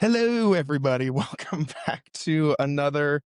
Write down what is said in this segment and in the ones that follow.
Hello, everybody. Welcome back to another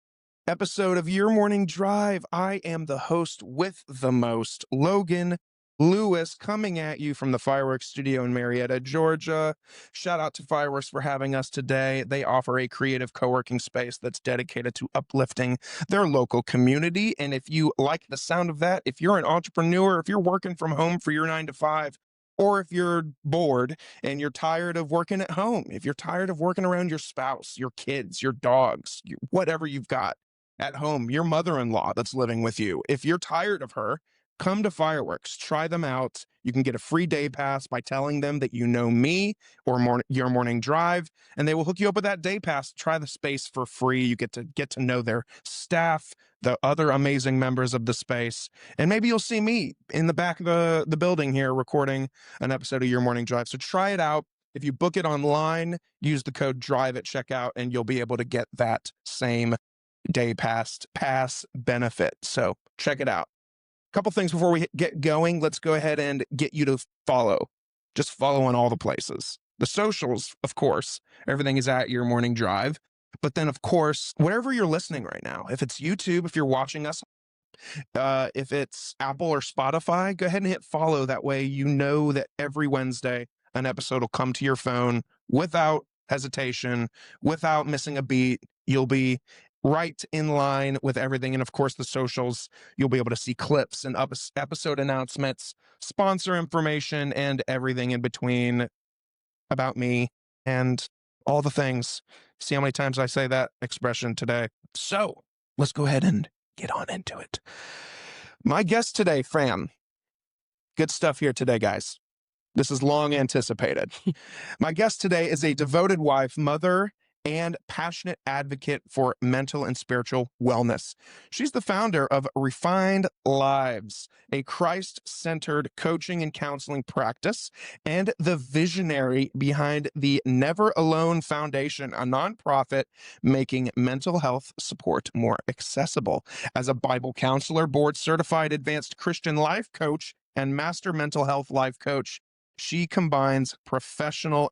episode of Your Morning Drive. I am the host with the most, Logan Lewis, coming at you from the Fireworks Studio in Marietta, Georgia. Shout out to Fireworks for having us today. They offer a creative co-working space that's dedicated to uplifting their local community. And if you like the sound of that, if you're an entrepreneur, if you're working from home for your 9 to 5, or if you're bored and you're tired of working at home, if you're tired of working around your spouse, your kids, your dogs, whatever you've got at home, your mother-in-law that's living with you, if you're tired of her, come to Fireworks, try them out. You can get a free day pass by telling them that you know me or Your Morning Drive, and they will hook you up with that day pass. Try the space for free. You get to know their staff, the other amazing members of the space, and maybe you'll see me in the back of the building here recording an episode of Your Morning Drive. So try it out. If you book it online, use the code DRIVE at checkout, and you'll be able to get that same day pass benefit. So check it out. Couple things before we get going. Let's go ahead and get you to follow. Just follow on all the places. The socials, of course, everything is at Your Morning Drive. But then, of course, wherever you're listening right now, if it's YouTube, if you're watching us, if it's Apple or Spotify, go ahead and hit follow. That way you know that every Wednesday an episode will come to your phone without hesitation, without missing a beat. You'll be right in line with everything. And of course, the socials, you'll be able to see clips and episode announcements, sponsor information, and everything in between about me and all the things. See how many times I say that expression today. So let's go ahead and get on into it. My guest today, fam. Good stuff here today, guys. This is long anticipated. My guest today is a devoted wife, mother, and passionate advocate for mental and spiritual wellness. She's the founder of Refined Lives, a Christ-centered coaching and counseling practice, and the visionary behind the Never Alone Foundation, a nonprofit making mental health support more accessible. As a Bible counselor, board-certified advanced Christian life coach, and master mental health life coach, she combines professional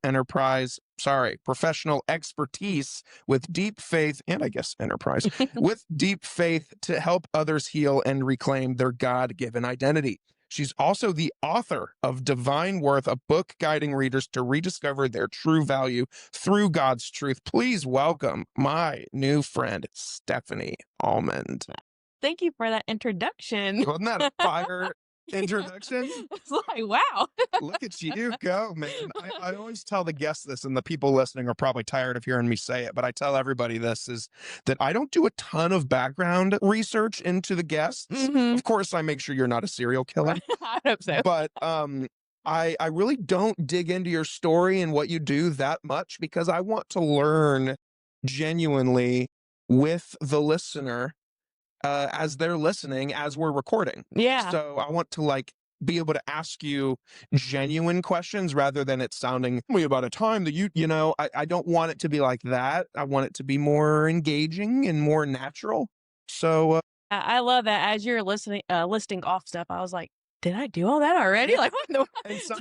expertise with deep faith, and I guess enterprise, with deep faith to help others heal and reclaim their God-given identity. She's also the author of Divine Worth, a book guiding readers to rediscover their true value through God's truth. Please welcome my new friend, Stephanie Almond. Thank you for that introduction. Wasn't that a fire introduction? It's like, wow. Look at you go, man. I always tell the guests this, and the people listening are probably tired of hearing me say it, but I tell everybody this, is that I don't do a ton of background research into the guests. Of course, I make sure you're not a serial killer. I hope so. But I really don't dig into your story and what you do that much, because I want to learn genuinely with the listener as they're listening, as we're recording. Yeah. So I want to be able to ask you genuine questions rather than it sounding about a time that I don't want it to be like that. I want it to be more engaging and more natural. So I love that. As you're listing off stuff, I was like, did I do all that already? Like, what the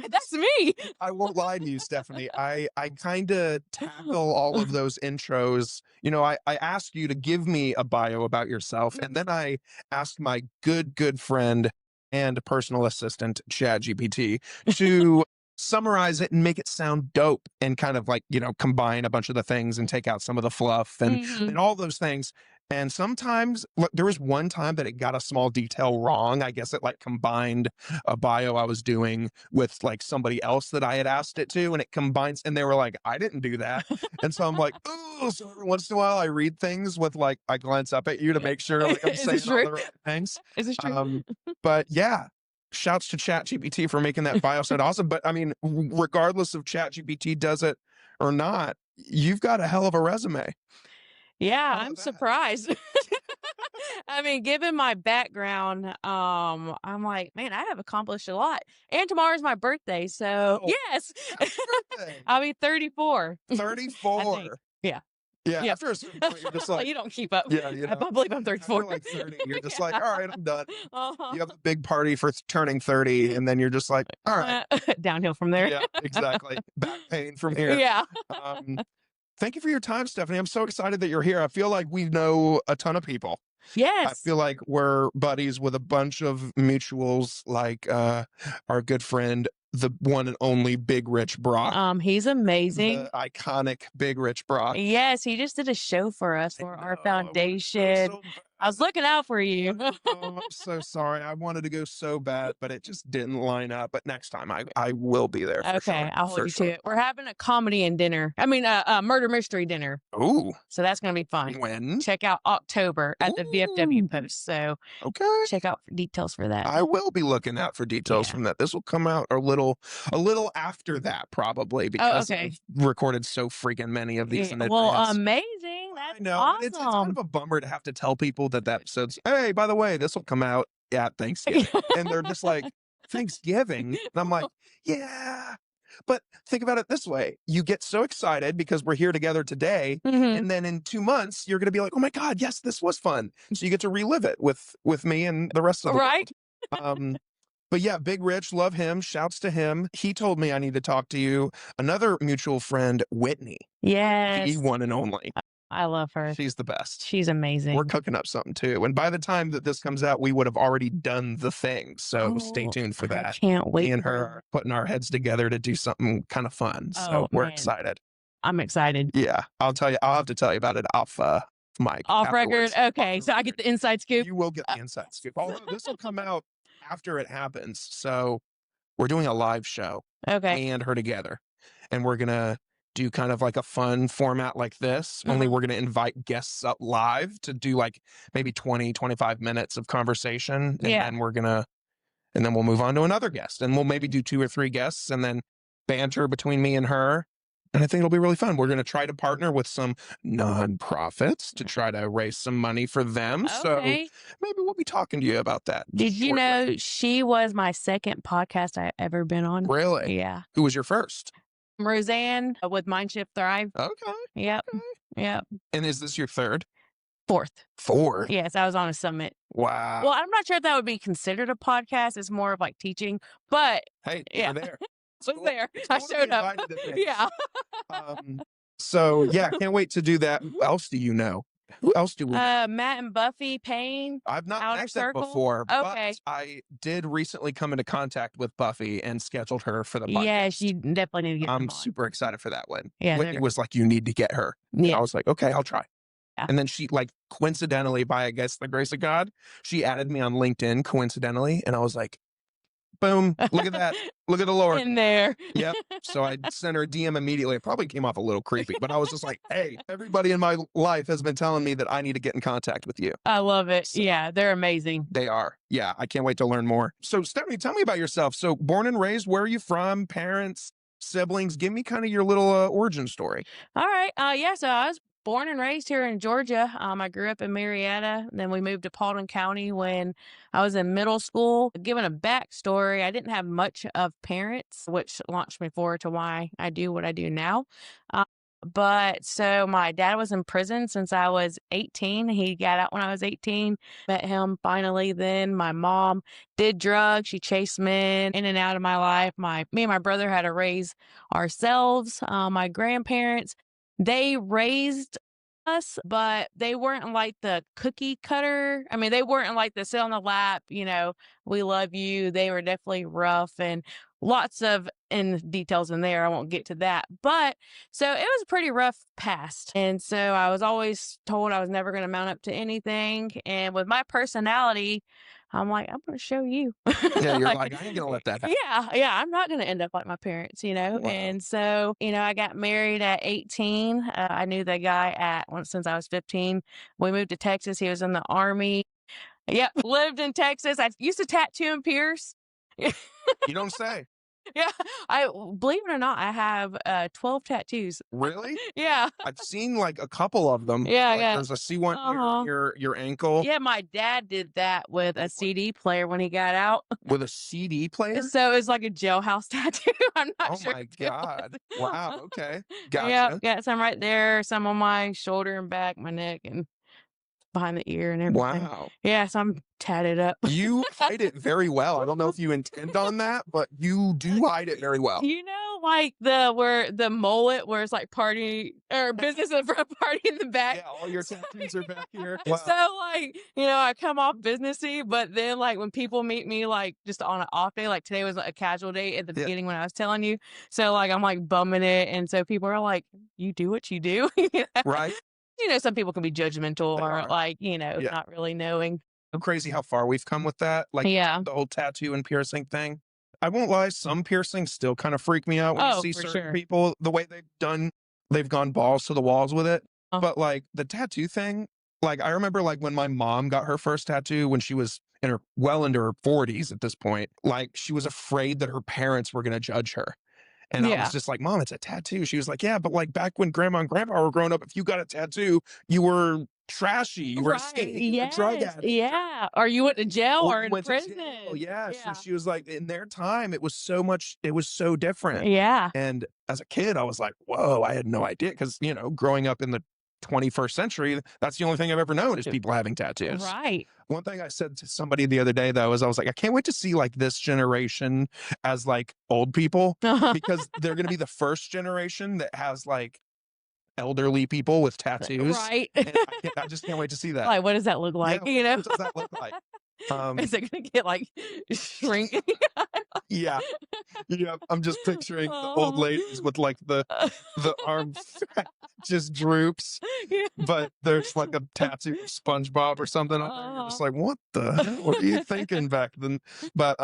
that's me. I won't lie to you, Stephanie. I kind of tackle all of those intros. I ask you to give me a bio about yourself, and then I ask my good friend and personal assistant, ChatGPT, to summarize it and make it sound dope, and kind of combine a bunch of the things and take out some of the fluff and all those things. And sometimes, there was one time that it got a small detail wrong. I guess it combined a bio I was doing with somebody else that I had asked it to, and it combines, and they were like, I didn't do that. And so I'm like, oh, so every once in a while I read things with I glance up at you to make sure I'm saying all the right things. Is this true? But yeah, shouts to ChatGPT for making that bio sound awesome. But I mean, regardless of ChatGPT does it or not, you've got a hell of a resume. Yeah, I'm surprised. I mean, given my background, I'm like, man, I have accomplished a lot. And tomorrow's my birthday, so yes. I'll be 34. 34. Yeah. Yeah. Yeah. After a certain point, you're just like, you don't keep up. yeah, I believe I'm 34. After 30, you're just like, all right, I'm done. Uh-huh. You have a big party for turning 30, and then you're just like, all right. Downhill from there. Yeah, exactly. Back pain from here. Yeah. Thank you for your time, Stephanie. I'm so excited that you're here. I feel like we know a ton of people. I Yes. feel like we're buddies with a bunch of mutuals, like our good friend, the one and only Big Rich Brock, He's amazing. the iconic Big Rich Brock. Yes, he just did a show for us I for our know. I wanted to go foundation. so I was bad. looking out for you. Oh, I'm so sorry. I wanted to go so bad, but it just didn't line up. But next time I will be there for Okay, sure. I'll hold For you to sure. it. We're having a comedy and dinner. I mean, a murder mystery dinner. Ooh, So that's gonna be fun. when? Check out October at the VFW Ooh, post. So okay. check out for details for that. I will be looking out for details Yeah. from that. This will come out a little after that probably Oh, because okay. I've recorded so freaking many of these Yeah. in Well, advance. amazing. I That's know, and it's kind of awesome. a bummer to have to tell people that episode's, hey, by the way, this will come out at Thanksgiving, and they're just like, Thanksgiving, and I'm like, yeah. But think about it this way: you get so excited because we're here together today, Mhm. and then in 2 months you're going to be like, oh my god, yes, this was fun. So you get to relive it with me and the rest of the Right? world. Um, but yeah, Big Rich, love him. Shouts to him. He told me I need to talk to you. Another mutual friend, Whitney, the Yes. one and only. I love her. She's the best. She's We're amazing. cooking up something too. And by the time that this comes out, we would have already done the thing. So stay Oh, tuned for I that. can't Me wait and her for are putting our heads together to do something kind of fun. So Oh, we're man. excited. I'm excited. Yeah. I'll have to tell you about it off mic Off record? afterwards. Off Okay, the so I get record. the inside scoop? You will get Uh the inside scoop. Although this will come out after it happens. So we're doing a live show, Okay. me and her together. And we're gonna do kind of like a fun format like this, only Uh-huh. we're gonna invite guests up live to do like maybe 20, 25 minutes of conversation. Yeah. And then we'll move on to another guest. And we'll maybe do 2 or 3 guests and then banter between me and her. And I think it'll be really fun. We're going to try to partner with some nonprofits to try to raise some money for them. So Okay. maybe we'll be talking to you about that Did you shortly. know she was my second podcast I ever been on? Really? Yeah. Who was your first? Roseanne with Mindshift Thrive. Okay. Yep. Okay. Yep. And is this your third? Fourth. Fourth? Yes, I was on a summit. Wow. Well, I'm not sure if that would be considered a podcast. It's more of like teaching, but Hey, yeah, you're there. was Cool. there. It's I cool to be showed up. invited to things. Yeah. So yeah, can't wait to do that. Who else do you know? Who else do we know? Matt and Buffy Payne. I've not Outer met them Circle? before, Okay. but I did recently come into contact with Buffy and scheduled her for the Yes, podcast. you definitely need to get them I'm on. super excited for that one. Yeah, Whitney they're was like, "You need to get her." And yeah. I was like, "Okay, I'll try." Yeah. And then she, like, coincidentally, by I guess the grace of God, she added me on LinkedIn coincidentally, and I was like, boom, look at that. Look at the Lord. In there. Yep. So I sent her a DM immediately. It probably came off a little creepy, but I was just like, hey, everybody in my life has been telling me that I need to get in contact with you. I love it. So Yeah, they're amazing. they are. Yeah, I can't wait to learn more. So, Stephanie, tell me about yourself. So, born and raised, where are you from? Parents, siblings? Give me kind of your little origin story. All right. Yeah, so I was born and raised here in Georgia. I grew up in Marietta. Then we moved to Paulding County when I was in middle school. Given a backstory, I didn't have much of parents, which launched me forward to why I do what I do now. But so my dad was in prison since I was 18. He got out when I was 18. Met him finally then. My mom did drugs. She chased men in and out of my life. Me and my brother had to raise ourselves. My grandparents, they raised us, but they weren't like the cookie cutter. I mean, they weren't like the sit on the lap, we love you. They were definitely rough and lots of in details in there. I won't get to that. But so it was a pretty rough past. And so I was always told I was never going to mount up to anything. And with my personality, I'm like, I'm going to show you. Yeah, you're Like, like, I ain't going to let that happen. yeah, I'm not going to end up like my parents, Wow. And so, I got married at 18. I knew the guy since I was 15. We moved to Texas. He was in the Army. Yep, lived in Texas. I used to tattoo and pierce. You don't say. Yeah, I believe it or not, I have 12 tattoos. Really? Yeah. I've seen like a couple of them. Yeah, Like yeah. there's a C1 Uh-huh. near your ankle Yeah, my dad did that with a CD player when he got out. with a CD player. So it's like a jailhouse tattoo. I'm not Oh sure. my if it was. God. Wow. Okay. Yeah, Gotcha. got some right there, some on my shoulder and back, my neck, and behind the ear and everything. Wow. Yeah, so I'm tatted up. You hide it very well. I don't know if you intend on that, but you do hide it very well. You know, like where the mullet where it's like party or business in the front, party in the back. Yeah, all your tattoos are back here. So Wow. like, I come off businessy, but then like when people meet me like just on an off day, like today was a casual day at the Yeah. beginning when I was telling you. So like I'm like bumming it, and so people are like, "You do what you do." Right? Some people can be judgmental They or are. like, Yeah. not really knowing. So crazy how far we've come with that. Like Yeah. the whole tattoo and piercing thing. I won't lie, some piercings still kind of freak me out when you Oh, see for certain sure. people, the way they've gone balls to the walls with it. Uh, But like the tattoo thing, like I remember like when my mom got her first tattoo when she was into her 40s at this point, like she was afraid that her parents were going to judge her. And I was yeah. just like, Mom, it's a tattoo. She was like, yeah, but like back when grandma and grandpa were growing up, if you got a tattoo, you were trashy. You were a Right. skank, you were a drug Yes. addict. Yeah. Or you went to jail Or or you in went to jail. prison. Yeah. So Yeah. she was like, in their time, it was so different. Yeah. And as a kid, I was like, whoa, I had no idea. Cause, growing up in the 21st century, that's the only thing I've ever known is people having tattoos. Right. One thing I said to somebody the other day, though, is I was like, I can't wait to see like this generation as like old people because they're going to be the first generation that has like elderly people with tattoos. Right. And I just can't wait to see that. Like, what does that look like? Yeah, what does that look like? Is it gonna get like shrinking? Yeah, yeah. I'm just picturing the old Oh. ladies with like the arm fat just droops, Yeah. but there's like a tattoo of SpongeBob or something on there. You're just like, what the hell were you thinking back then? But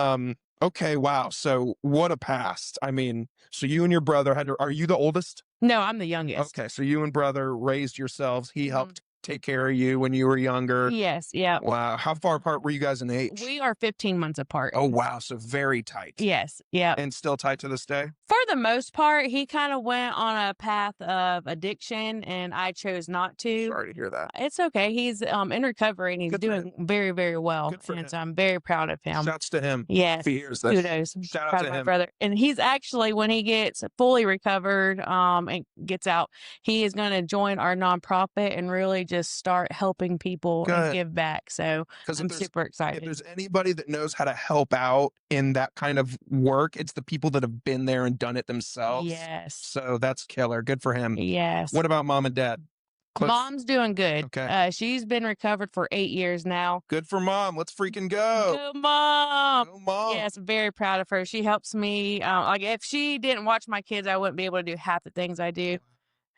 okay, wow. So what a past. I mean, so you and your brother are you the oldest? No, I'm the youngest. Okay, so you and brother raised yourselves. He Mhm. helped take care of you when you were younger. Yes, yeah. Wow. How far apart were you guys in age? We are 15 months apart. Oh, wow. So very tight. Yes, yeah. And still tight to this day? For the most part, he kind of went on a path of addiction, and I chose not to. Sorry to hear that. It's okay. He's in recovery, and he's Good for doing very, very well. Good for And him. so I'm very proud of him. Shouts to him. Yes. If he hears this. Kudos. Shout out Proud to of my him. brother. And he's actually, when he gets fully recovered, and gets out, he is going to join our nonprofit and really just start helping people Good. and give back. So 'Cause I'm super if excited. there's anybody that knows how to help out in that kind of work, it's the people that have been there and done it themselves. Yes. So that's killer. Good for him. Yes. What about mom and dad? Close? Mom's doing good. Okay. She's been recovered for 8 years now. Good for mom. Let's freaking go. Go, Mom. Go, mom. Yes, very proud of her. She helps me. Like if she didn't watch my kids, I wouldn't be able to do half the things I do.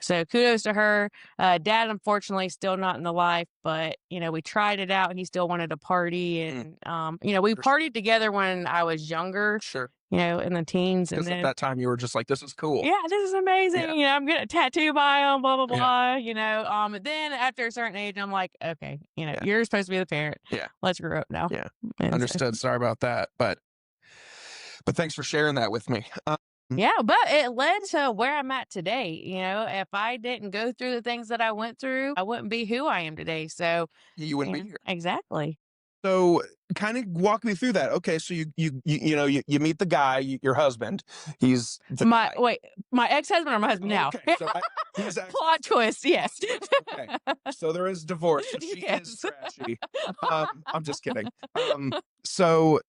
So kudos to her. Dad, unfortunately, still not in the life, but we tried it out. He still wanted to party, and we partied together when I was younger. Sure. In the teens, and Because at then that time you were just like, this is cool. yeah, this is amazing. Yeah. I'm getting a tattoo by him, blah blah Yeah. blah. Then after a certain age, I'm like, okay, Yeah. you're supposed to be the parent. Yeah. Let's grow up now. Yeah. And so- Understood. Sorry about that. But thanks for sharing that with me. Yeah, but it led to where I'm at today. If I didn't go through the things that I went through, I wouldn't be who I am today. So You wouldn't be here. exactly. So kind of walk me through that. Okay, so you meet the guy, your husband. He's the guy. My ex-husband or my husband now? Okay, so he's actually Plot twist, yes. okay. So there is divorce. So she Yes. is trashy. I'm just kidding. So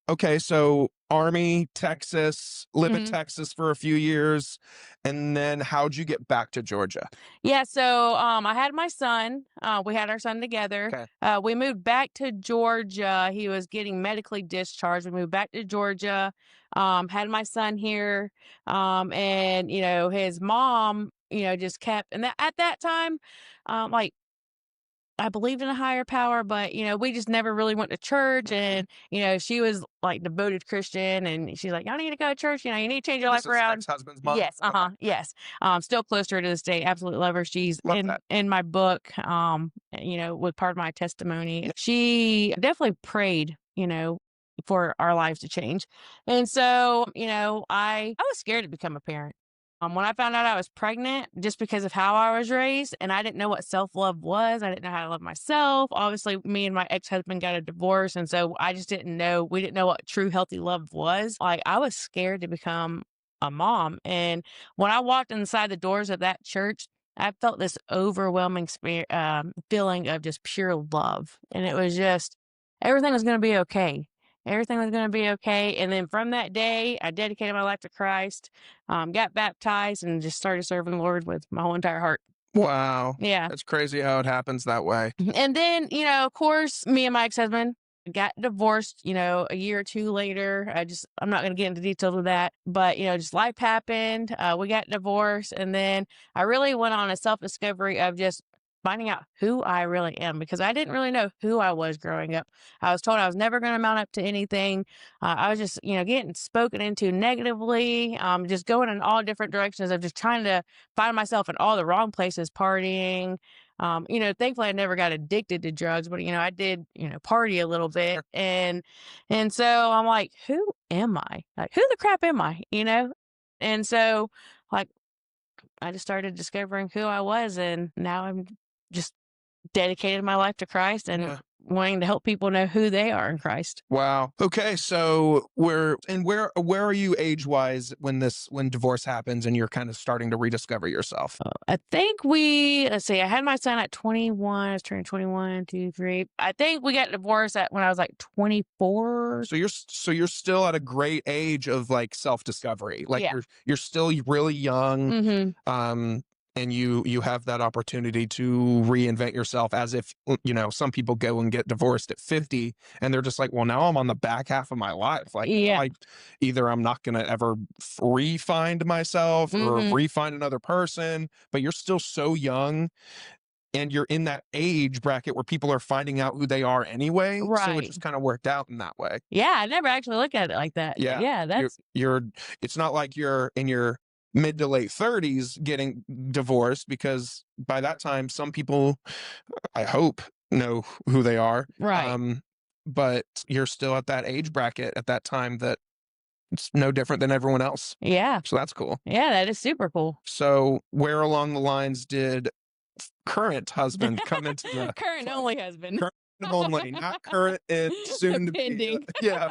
Army, Texas, live in Mhm. Texas for a few years, and then how'd you get back to Georgia? Yeah, so I had my son. We had our son together. Okay. We moved back to Georgia. He was getting medically discharged. We moved back to Georgia. Had my son here, and his mom, just kept. And at that time, like I believed in a higher power, but we just never really went to church. And she was like devoted Christian, and she's like, "Y'all need to go to church. You need to change your This life is around." ex-husband's mom? Yes, yes. Still close to her to this day. Absolutely love her. She's Love that. in my book. With part of my testimony. She definitely prayed. For our lives to change, and so I was scared to become a parent. When I found out I was pregnant, just because of how I was raised, and I didn't know what self-love was. I didn't know how to love myself. Obviously, me and my ex-husband got a divorce, and so I just didn't know. We didn't know what true healthy love was. Like I was scared to become a mom, and when I walked inside the doors of that church, I felt this overwhelming feeling of just pure love. And it was just, everything was going to be okay. Everything was going to be okay. And then from that day, I dedicated my life to Christ, got baptized, and just started serving the Lord with my whole entire heart. Wow. Yeah. That's crazy how it happens that way. And then, of course, me and my ex-husband got divorced, a year or two later. I'm not going to get into details of that, but, just life happened. We got divorced. And then I really went on a self-discovery of just finding out who I really am, because I didn't really know who I was growing up. I was told I was never going to mount up to anything. I was just, getting spoken into negatively, just going in all different directions of just trying to find myself in all the wrong places, partying. Thankfully I never got addicted to drugs, but I did, party a little bit. And so I'm like, who am I? Like, who the crap am I? And so, like, I just started discovering who I was, and now I'm just dedicated my life to Christ and wanting to help people know who they are in Christ. Wow. Okay, so where are you age-wise when divorce happens and you're kind of starting to rediscover yourself? I think let's see, I had my son at 21. I was turning 21, 2, 3. I think we got divorced when I was like 24. So you're still at a great age of like self-discovery. Like Yeah. you're still really young. Mm-hmm. And you have that opportunity to reinvent yourself, as if, some people go and get divorced at 50 and they're just like, well, now I'm on the back half of my life. Like, Yeah. either I'm not going to ever re-find myself or Mm-hmm. re-find another person, but you're still so young and you're in that age bracket where people are finding out who they are anyway. So it Right. just kind of worked out in that way. Yeah, I never actually looked at it like that. Yeah. Yeah, It's not like you're in your mid to late 30s getting divorced, because by that time some people, I hope, know who they are. right. But you're still at that age bracket at that time that it's no different than everyone else. Yeah. So that's cool. Yeah, that is super cool. So where along the lines did current husband come into the Current only husband. current only, not current and soon to be? Pending. Yeah.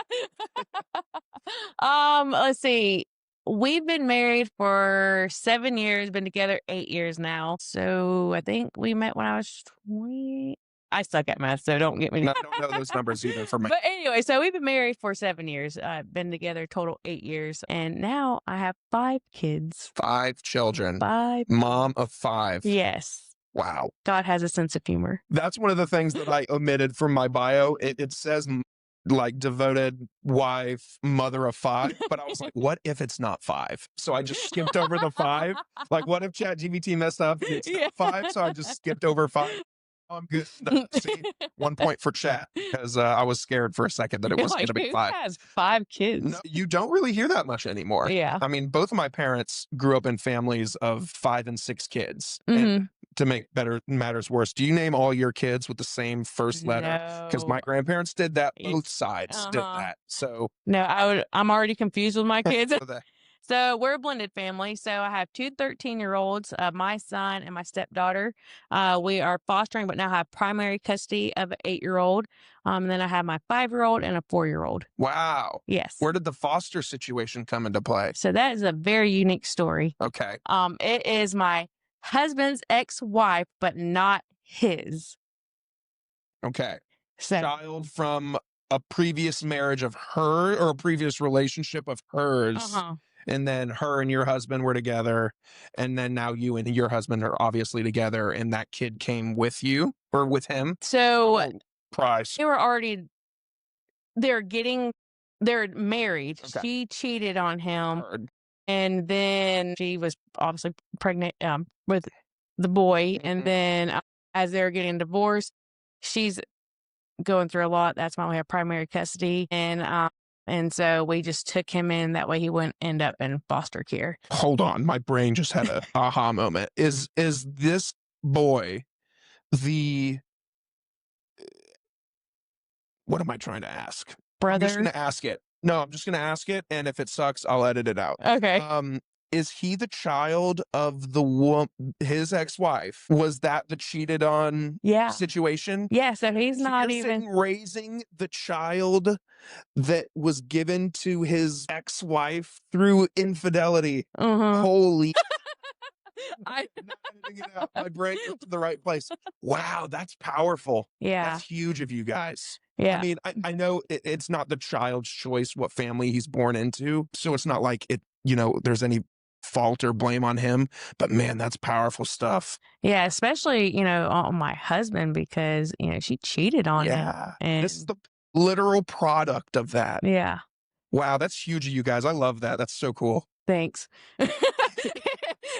Let's see. We've been married for 7 years, been together 8 years now. So I think we met when I was 20. I suck at math, so don't get me. No, I don't know those numbers either for me. But anyway, so we've been married for 7 years. Been together total 8 years. And now I have 5 kids. 5 children. 5. Mom of 5. Yes. Wow. God has a sense of humor. That's one of the things that I omitted from my bio. It says like devoted wife, mother of 5, but I was like, what if it's not 5? So I just skipped over the 5. Like, what if ChatGPT messed up and it's not 5? So I just skipped over 5. Oh, I'm good. See, 1 point for chat, because I was scared for a second that it was going to be 5. Who has 5 kids? No, you don't really hear that much anymore. Yeah. I mean, both of my parents grew up in families of 5 and 6 kids. Mhm. And to make matters worse, do you name all your kids with the same first letter? Because my grandparents did that. Both sides did that. So no, I'm already confused with my kids. so So we're a blended family. So I have 2 13-year-olds, my son and my stepdaughter. We are fostering, but now have primary custody of an 8-year-old. And then I have my 5-year-old and a 4-year-old. wow. Yes. Where did the foster situation come into play? So that is a very unique story. Okay. It is my husband's ex-wife, but not his. Okay. So Child from a previous marriage of her, or a previous relationship of hers. uh-huh. And then her and your husband were together. And then now you and your husband are obviously together. And that kid came with you or with him. So Price. they were already, they're married. Okay. She cheated on him. Heard. And then she was obviously pregnant with the boy. And then as they're getting divorced, she's going through a lot. That's why we have primary custody. And so we just took him in. That way he wouldn't end up in foster care. Hold on. My brain just had a aha moment. Is this boy the... What am I trying to ask? I'm just Brother? going to ask it. No, I'm just going to ask it. And if it sucks, I'll edit it out. Okay. Is he the child of his ex-wife? Was that the cheated on Yeah. situation? Yeah, so he's not You're even... raising the child that was given to his ex-wife through infidelity. Uh-huh. Holy... I Not editing it out. My brain went to the right place. Wow, that's powerful. Yeah. That's huge of you guys. I Yeah. mean, I know it's not the child's choice what family he's born into, so it's not like there's any fault or blame on him, but man, that's powerful stuff. Yeah, especially, on my husband because, she cheated on him Yeah. This is and the literal product of that. yeah, Wow, that's huge of you guys. I love that. That's so cool. thanks.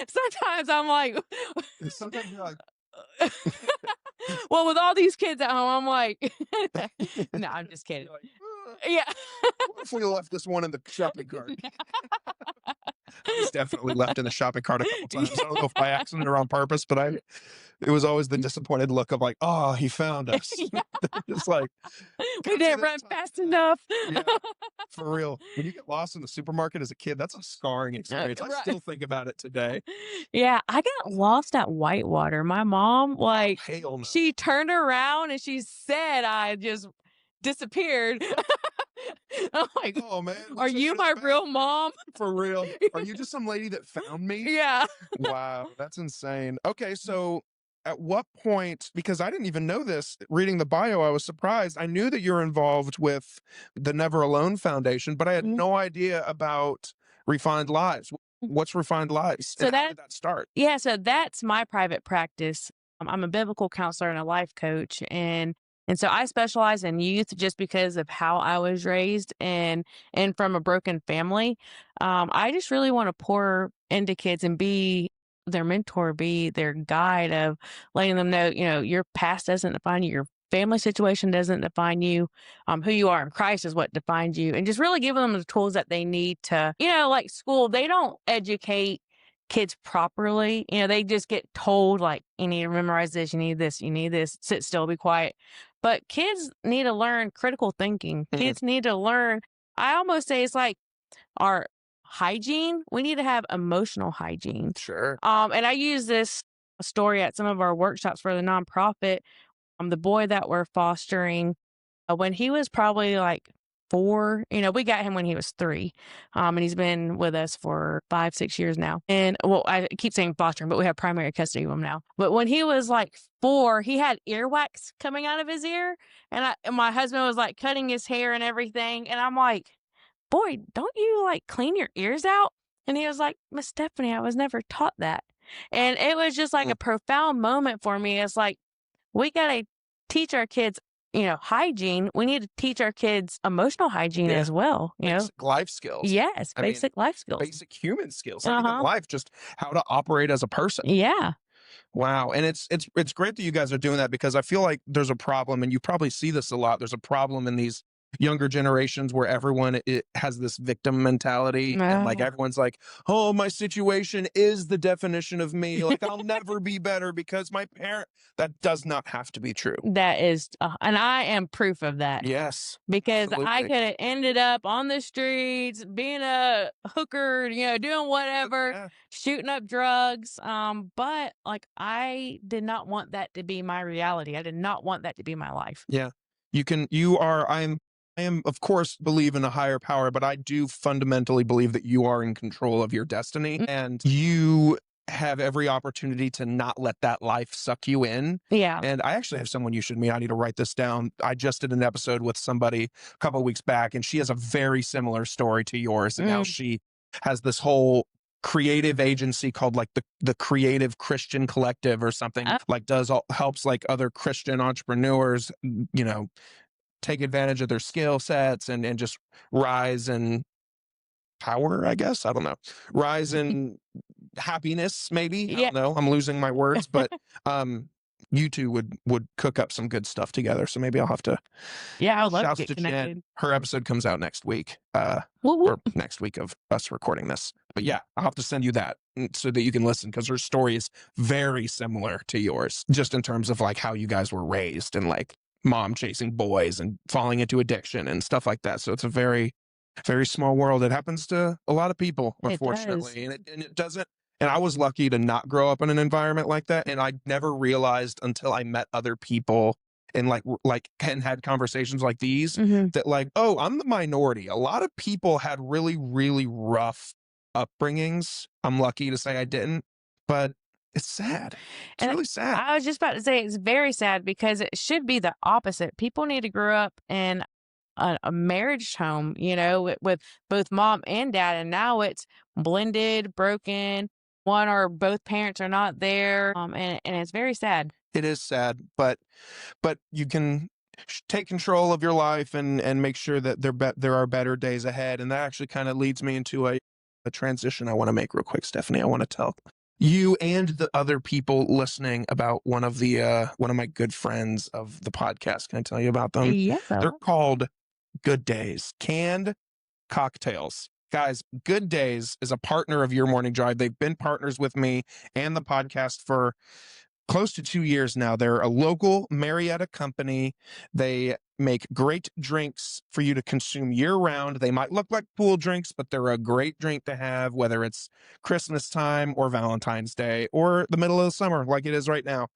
Sometimes I'm like Sometimes you're like, well, with all these kids at home, I'm like no, I'm just kidding. you're like, Yeah. what if we left this one in the shopping cart? I was definitely left in the shopping cart a couple times. I don't know if by accident or on purpose, but it was always the disappointed look of like, oh, he found us. Yeah. Just like, We "Can't see didn't that run time." fast enough. Yeah, for real. When you get lost in the supermarket as a kid, that's a scarring experience. I Right. still think about it today. Yeah, I got lost at Whitewater. My mom, like, Hell no. she turned around and she said I just disappeared. I'm like, Oh man, are looks like you you're my back. real mom? For real. Are you just some lady that found me? Yeah. Wow, that's insane. Okay, so at what point, because I didn't even know this, reading the bio, I was surprised. I knew that you're involved with the Never Alone Foundation, but I had Mhm. no idea about Refined Lives. What's Refined Lives So and how that did that start? Yeah, so that's my private practice. I'm a biblical counselor and a life coach, and so I specialize in youth just because of how I was raised and from a broken family. I just really want to pour into kids and be their mentor, be their guide of letting them know, your past doesn't define you, your family situation doesn't define you. Who you are in Christ is what defines you, and just really giving them the tools that they need to, like school, they don't educate kids properly. They just get told like you need to memorize this, you need this, you need this, sit still, be quiet. But kids need to learn critical thinking. Mm, Kids need to learn. I almost say it's like our hygiene. We need to have emotional hygiene. sure. And I use this story at some of our workshops for the nonprofit. The boy that we're fostering when he was probably like 4, we got him when he was 3. And he's been with us for 5, 6 years now. And well, I keep saying fostering, but we have primary custody of him now. But when he was like 4, he had earwax coming out of his ear. And my husband was like cutting his hair and everything. And I'm like, boy, don't you like clean your ears out? And he was like, Miss Stephanie, I was never taught that. And it was just like Mm, a profound moment for me. It's like, we got to teach our kids, hygiene. We need to teach our kids emotional hygiene yeah. as well, Basic life skills. Yes, I mean, basic life skills. basic human skills, not even Uh-huh. life, just how to operate as a person. Yeah. Wow, and it's great that you guys are doing that because I feel like there's a problem, and you probably see this a lot. There's a problem in these younger generations where everyone has this victim mentality, and like Oh. everyone's like, "Oh, my situation is the definition of me. Like I'll never be better because my parent." That does not have to be true. That is, and I am proof of that. Yes, Because I absolutely. could have ended up on the streets, being a hooker, doing whatever, Yeah, shooting up drugs. But like I did not want that to be my reality. I did not want that to be my life. yeah. I am, of course, believe in a higher power, but I do fundamentally believe that you are in control of your destiny Mm. and you have every opportunity to not let that life suck you in. Yeah. And I actually have someone you should meet. I need to write this down. I just did an episode with somebody a couple of weeks back, and she has a very similar story to yours. And now Mm. she has this whole creative agency called like the Creative Christian Collective or something, Oh, like helps like other Christian entrepreneurs, take advantage of their skill sets and just rise in power, I guess. I don't know. Rise in happiness, maybe. I yeah. don't know. I'm losing my words, but you two would cook up some good stuff together. So maybe I'll have to Yeah. I would love to shouts get to Jen. connected. Her episode comes out next week. Whoop, whoop. Or next week of us recording this. But yeah, I'll have to send you that so that you can listen because her story is very similar to yours, just in terms of like how you guys were raised and like mom chasing boys and falling into addiction and stuff like that. So it's a very, very small world. It happens to a lot of people, It does. unfortunately. And it doesn't. And I was lucky to not grow up in an environment like that. And I never realized until I met other people and and had conversations like these Mhm. that like, oh, I'm the minority. A lot of people had really, really rough upbringings. I'm lucky to say I didn't, but It's sad. It's And really sad. I was just about to say it's very sad because it should be the opposite. People need to grow up in a marriage home, with both mom and dad, and now it's blended, broken. One or both parents are not there, and it's very sad. It is sad, but you can take control of your life and make sure that there are better days ahead. And that actually kind of leads me into a transition I want to make real quick, Stephanie. I want to tell you and the other people listening about one of my good friends of the podcast. Can I tell you about them? Yes, I They're will. called Good Days canned cocktails. Guys, Good Days is a partner of Your Morning Drive. They've been partners with me and the podcast for close to 2 years now. They're a local Marietta company. They make great drinks for you to consume year round. They might look like pool drinks, but they're a great drink to have, whether it's Christmas time or Valentine's Day or the middle of the summer, like it is right now.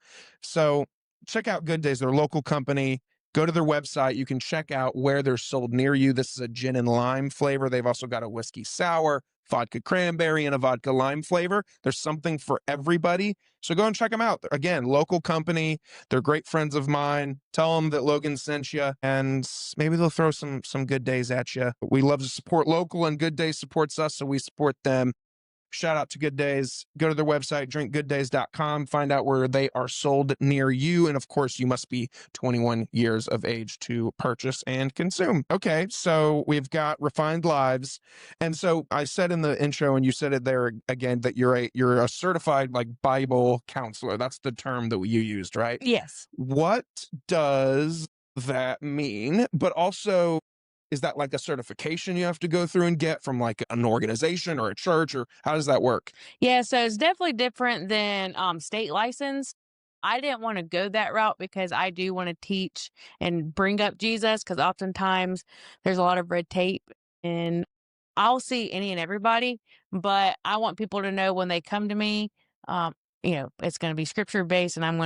So check out Good Days. They're a local company. Go to their website. You can check out where they're sold near you. This is a gin and lime flavor. They've also got a whiskey sour, vodka cranberry, and a vodka lime flavor. There's something for everybody. So go and check them out. Again, local company. They're great friends of mine. Tell them that Logan sent you, and maybe they'll throw some Good Days at you. We love to support local, and Good Days supports us, so we support them. Shout out to Good Days. Go to their website, drinkgooddays.com. Find out where they are sold near you. And of course, you must be 21 years of age to purchase and consume. Okay, so we've got Refined Lives. And so I said in the intro, and you said it there again, that you're a certified like Bible counselor. That's the term that you used, right? Yes. What does that mean? But also, is that like a certification you have to go through and get from like an organization or a church, or how does that work? Yeah, so it's definitely different than state license. I didn't want to go that route because I do want to teach and bring up Jesus because oftentimes there's a lot of red tape and I'll see any and everybody, but I want people to know when they come to me, um, it's going to be scripture based and I'm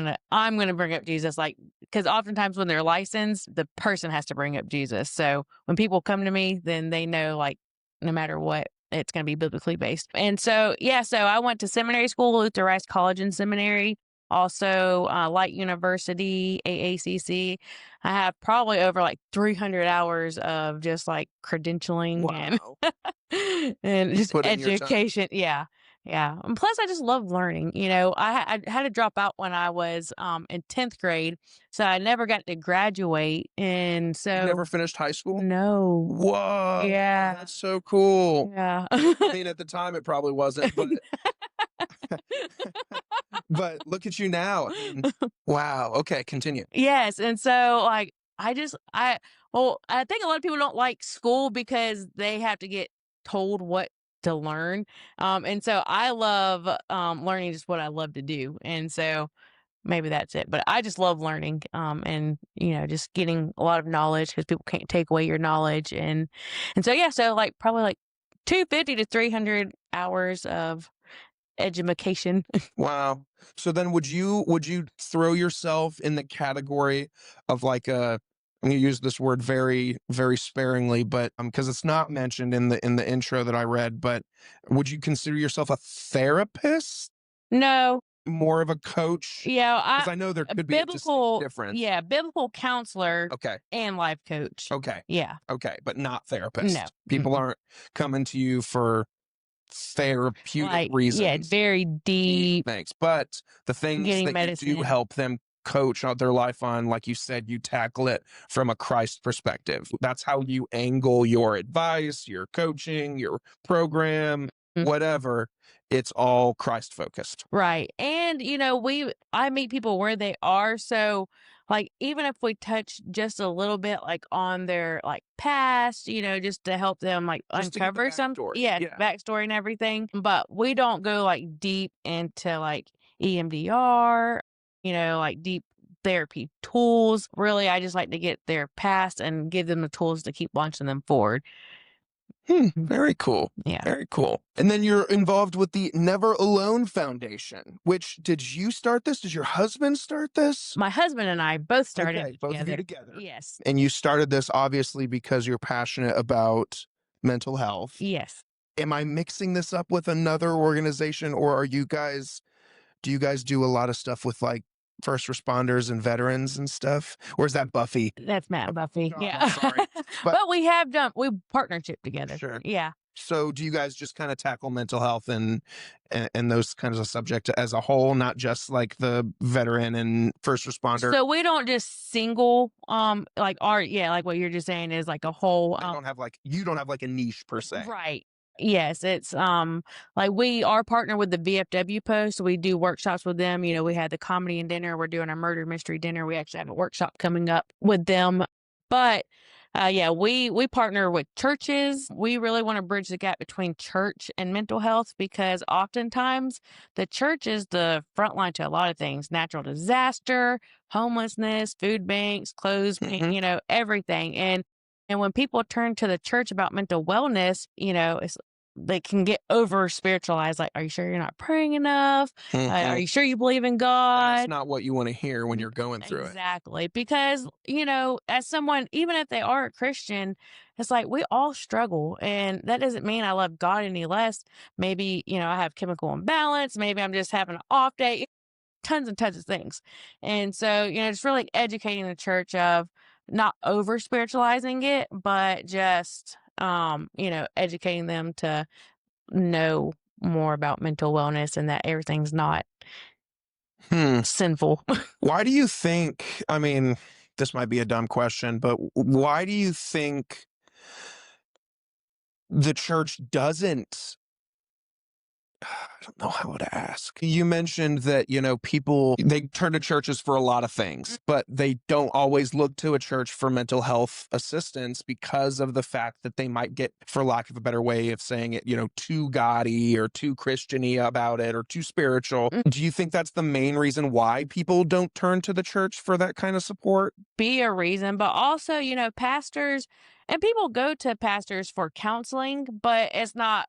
going to bring up Jesus like because oftentimes when they're licensed, the person has to bring up Jesus. So when people come to me, then they know like no matter what it's going to be biblically based. And so, yeah, so I went to seminary school, Luther Rice College and Seminary, also Light University, AACC. I have probably over like 300 hours of just like credentialing and Wow. and You just put in your time. education. Yeah. Yeah. And plus, I just love learning. I had to drop out when I was in 10th grade. So I never got to graduate. And You so, never finished high school? no. Whoa, Yeah. that's so cool. Yeah. I mean, at the time it probably wasn't, but look at you now. I mean, wow. Okay, continue. Yes, and so, like, I think a lot of people don't like school because they have to get told what to learn, and so I love, learning just what I love to do, and so maybe that's it, but I just love learning, and, just getting a lot of knowledge because people can't take away your knowledge, and so, yeah, so, like, probably, like, 250 to 300 hours of edumacation. Wow. So then would you throw yourself in the category of like I'm gonna use this word very, very sparingly, but because it's not mentioned in the intro that I read, but would you consider yourself a therapist? No. More of a coach? Yeah, Because I know there a could be a distinct difference. biblical counselor Okay. and life coach. Okay. Yeah. Okay. But not No. therapist. People Mm-mm. aren't coming to you for therapeutic Like, yeah, reasons. very Deep deep, things. But the things getting that you do medicine. help them coach out their life on, like you said, you tackle it from a Christ perspective. That's how you angle your advice, your coaching, your program, Mm. whatever. It's all Christ focused. Right. And, I meet people where they are. So, like, even if we touch just a little bit, like, on their, like, past, just to help them, like, Just to get the uncover some, backstory. yeah, Yeah. backstory and everything. But we don't go, like, deep into, like, EMDR, like, deep therapy tools. Really, I just like to get their past and give them the tools to keep launching them forward. Very cool. Yeah. Very cool. And then you're involved with the Never Alone Foundation, which did you start this? Did your husband start this? My husband and I both started Okay, both of you together. together. Yes. And you started this obviously because you're passionate about mental health. Yes. Am I mixing this up with another organization, or are you guys Do you guys do a lot of stuff with like first responders and veterans and stuff? Or is that Buffy? That's Matt and Buffy. God, Yeah. I'm sorry. But But we partnership together. sure. Yeah. So do you guys just kind of tackle mental health and those kinds of subject as a whole, not just like the veteran and first responder? So we don't just single, like like what you're just saying is like a whole, I don't have like you don't have like a niche per se. right. Yes, it's like we are partnered with the VFW post. So we do workshops with them. You know, we had the comedy and dinner. We're doing a murder mystery dinner. We actually have a workshop coming up with them. But yeah, we partner with churches. We really want to bridge the gap between church and mental health because oftentimes the church is the front line to a lot of things: natural disaster, homelessness, food banks, clothes, Mhm. everything. And when people turn to the church about mental wellness, they can get over spiritualized. Like, are you sure you're not praying enough? Are Mhm. you sure you believe in That's God? not what you want to hear when you're going through it. Exactly. Because, as someone, even if they are a Christian, it's like we all struggle. And that doesn't mean I love God any less. Maybe, I have chemical imbalance. Maybe I'm just having an off day, tons and tons of things. And so, it's really educating the church of not over spiritualizing it, but just, educating them to know more about mental wellness and that everything's not Hmm. sinful. Why do you think, I mean, this might be a dumb question, but why do you think the church doesn't I don't know how to ask. You mentioned that, people they turn to churches for a lot of things, but they don't always look to a church for mental health assistance because of the fact that they might get, for lack of a better way of saying it, too gaudy or too Christiany about it or too spiritual. Do you think that's the main reason why people don't turn to the church for that kind of support? Be a reason, but also, pastors and people go to pastors for counseling, but it's not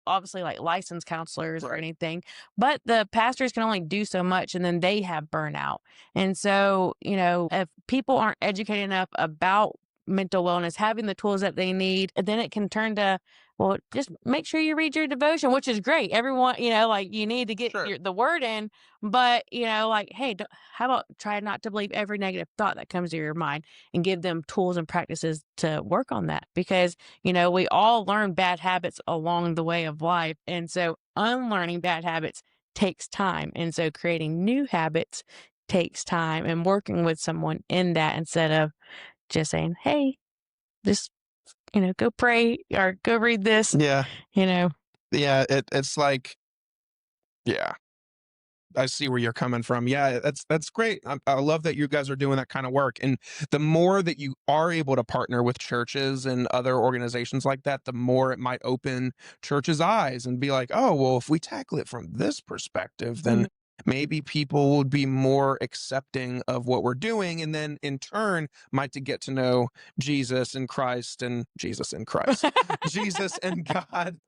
obviously like licensed counselors or Right. anything, but the pastors can only do so much and then they have burnout. And so, if people aren't educated enough about mental wellness, having the tools that they need, then it can turn to, well, just make sure you read your devotion, which is great. Everyone, like you need to get Sure. the word in, but, like, hey, how about try not to believe every negative thought that comes to your mind and give them tools and practices to work on that because we all learn bad habits along the way of life. And so unlearning bad habits takes time. And so creating new habits takes time and working with someone in that instead of just saying, hey, just, go pray or go read this, Yeah. you know. Yeah. It's like, yeah. I see where you're coming from. Yeah, that's great. I love that you guys are doing that kind of work. And the more that you are able to partner with churches and other organizations like that, the more it might open churches' eyes and be like, oh, well, if we tackle it from this perspective, then Mhm. maybe people would be more accepting of what we're doing. And then in turn, might to get to know Jesus and Christ and Jesus and Christ, Jesus and God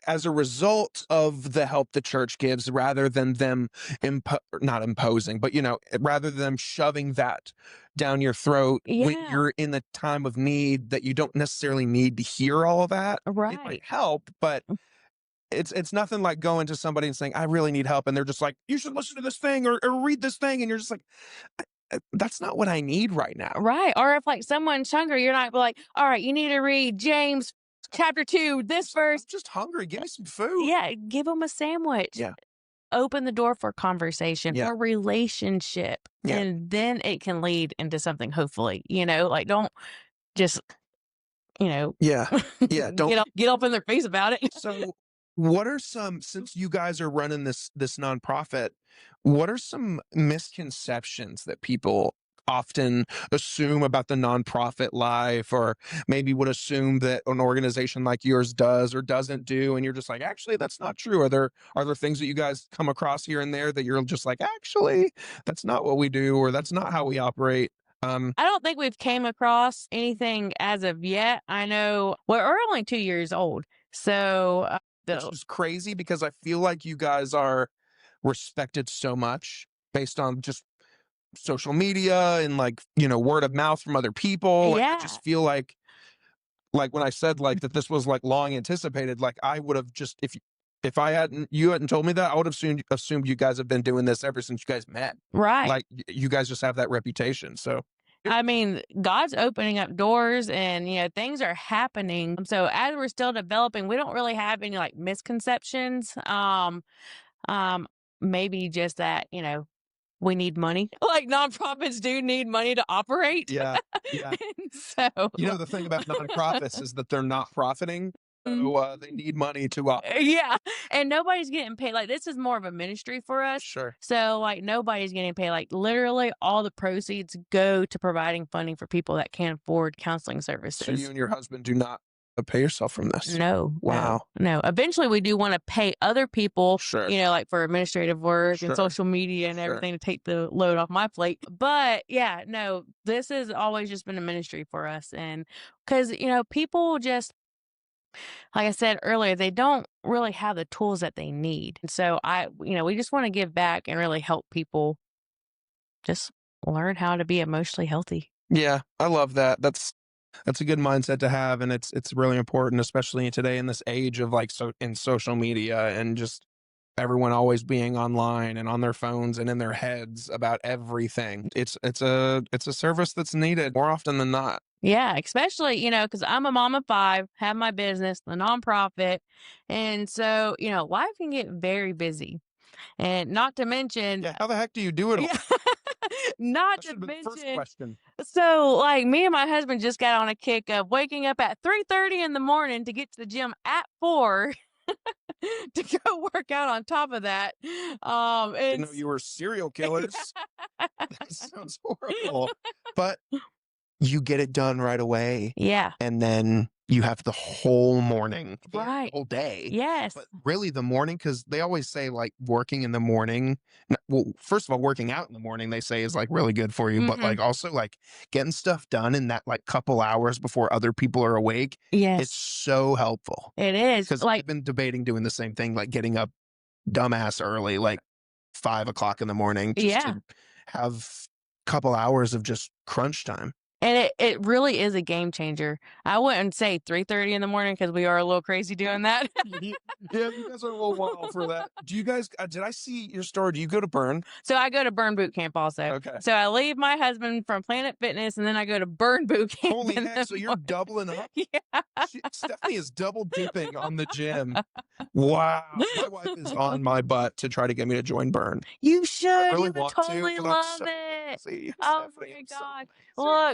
as a result of the help the church gives rather than them not imposing but rather than them shoving that down your throat when Yeah, you're in the time of need that you don't necessarily need to hear all of that. It might right. help, but it's nothing like going to somebody and saying I really need help and they're just like you should listen to this thing or read this thing and you're just like that's not what I need right now. Right. Or if like someone's hungry, you're not like, all right, you need to read James chapter 2, this I'm verse. just hungry, give me some food. Yeah, give them a sandwich. Yeah. Open the door for conversation Yeah. or relationship. Yeah. And then it can lead into something, hopefully, like don't just, you know, Yeah. Yeah, don't. get up in their face about it. So, what are some since you guys are running this nonprofit, what are some misconceptions that people often assume about the nonprofit life or maybe would assume that an organization like yours does or doesn't do and you're just like, "Actually, that's not true." Are there things that you guys come across here and there that you're just like, "Actually, that's not what we do," or "That's not how we operate?" Um, I don't think we've came across anything as of yet. I know we're only 2 years old. So, which is crazy because I feel like you guys are respected so much based on just social media and like word of mouth from other people. Like I yeah. just feel like when I said like that this was like long anticipated, like I would have just if If you hadn't told me that, I would have assumed you guys have been doing this ever since you guys met. Right. Like you guys just have that reputation. So I mean, God's opening up doors and, things are happening. So as we're still developing, we don't really have any like misconceptions. Um, maybe just that, we need money. Like nonprofits do need money to operate. yeah, yeah. And so, The thing about nonprofits is that they're not profiting, mm, so they need money to operate. yeah. And nobody's getting paid. Like this is more of a ministry for us. Sure. So like nobody's getting paid. Like literally all the proceeds go to providing funding for people that can't afford counseling So services. you and your husband do not pay yourself from this. No, Wow. no. Eventually, we do want to pay other people, Sure. like for administrative work Sure. and social media and Sure. everything to take the load off my plate. But yeah, no, this has always just been a ministry for us. And because, people just, like I said earlier, they don't really have the tools that they need. And so we just want to give back and really help people just learn how to be emotionally healthy. Yeah, I love that. That's a good mindset to have, and it's really important, especially today in this age of like in social media and just everyone always being online and on their phones and in their heads about everything. It's a service that's needed more often than not. Yeah, especially, because I'm a mom of 5, have my business, the nonprofit. And so, life can get very busy. And not to mention, Yeah, how the heck do you do it all? yeah, not That to should have been the first mention, question. so like me and my husband just got on a kick of waking up at 3:30 in the morning to get to the gym at 4 to go work out on top of that. Didn't know you were serial killers. That sounds horrible. But you get it done right away. Yeah. And then you have the whole morning, Right. the whole day. Yes. But really the morning, because they always say like working in the morning. Well, first of all, working out in the morning, they say is like really good for you. But like also like getting stuff done in that like couple hours before other people are awake. Yes. It's so helpful. It is. Because Like, I've been debating doing the same thing, like getting up dumbass early, like 5 o'clock in the morning, just to have a couple hours of just crunch time. and it really is a game changer. I wouldn't say 3:30 in the morning because we are a little crazy doing that. Yeah, you guys are a little wild for that. Do you guys, did I see your story? Do you go to Burn? So I go to Burn Boot Camp also. Okay. So I leave my husband from Planet Fitness and then I go to Burn Boot Camp. Holy heck, so you're doubling up? Yeah. Stephanie is double dipping on the gym. Wow. My wife is on my butt to try to get me to join Burn. You should. really You would want to, totally but I'm love so it. lazy. Oh Stephanie, my I'm so God. lazy.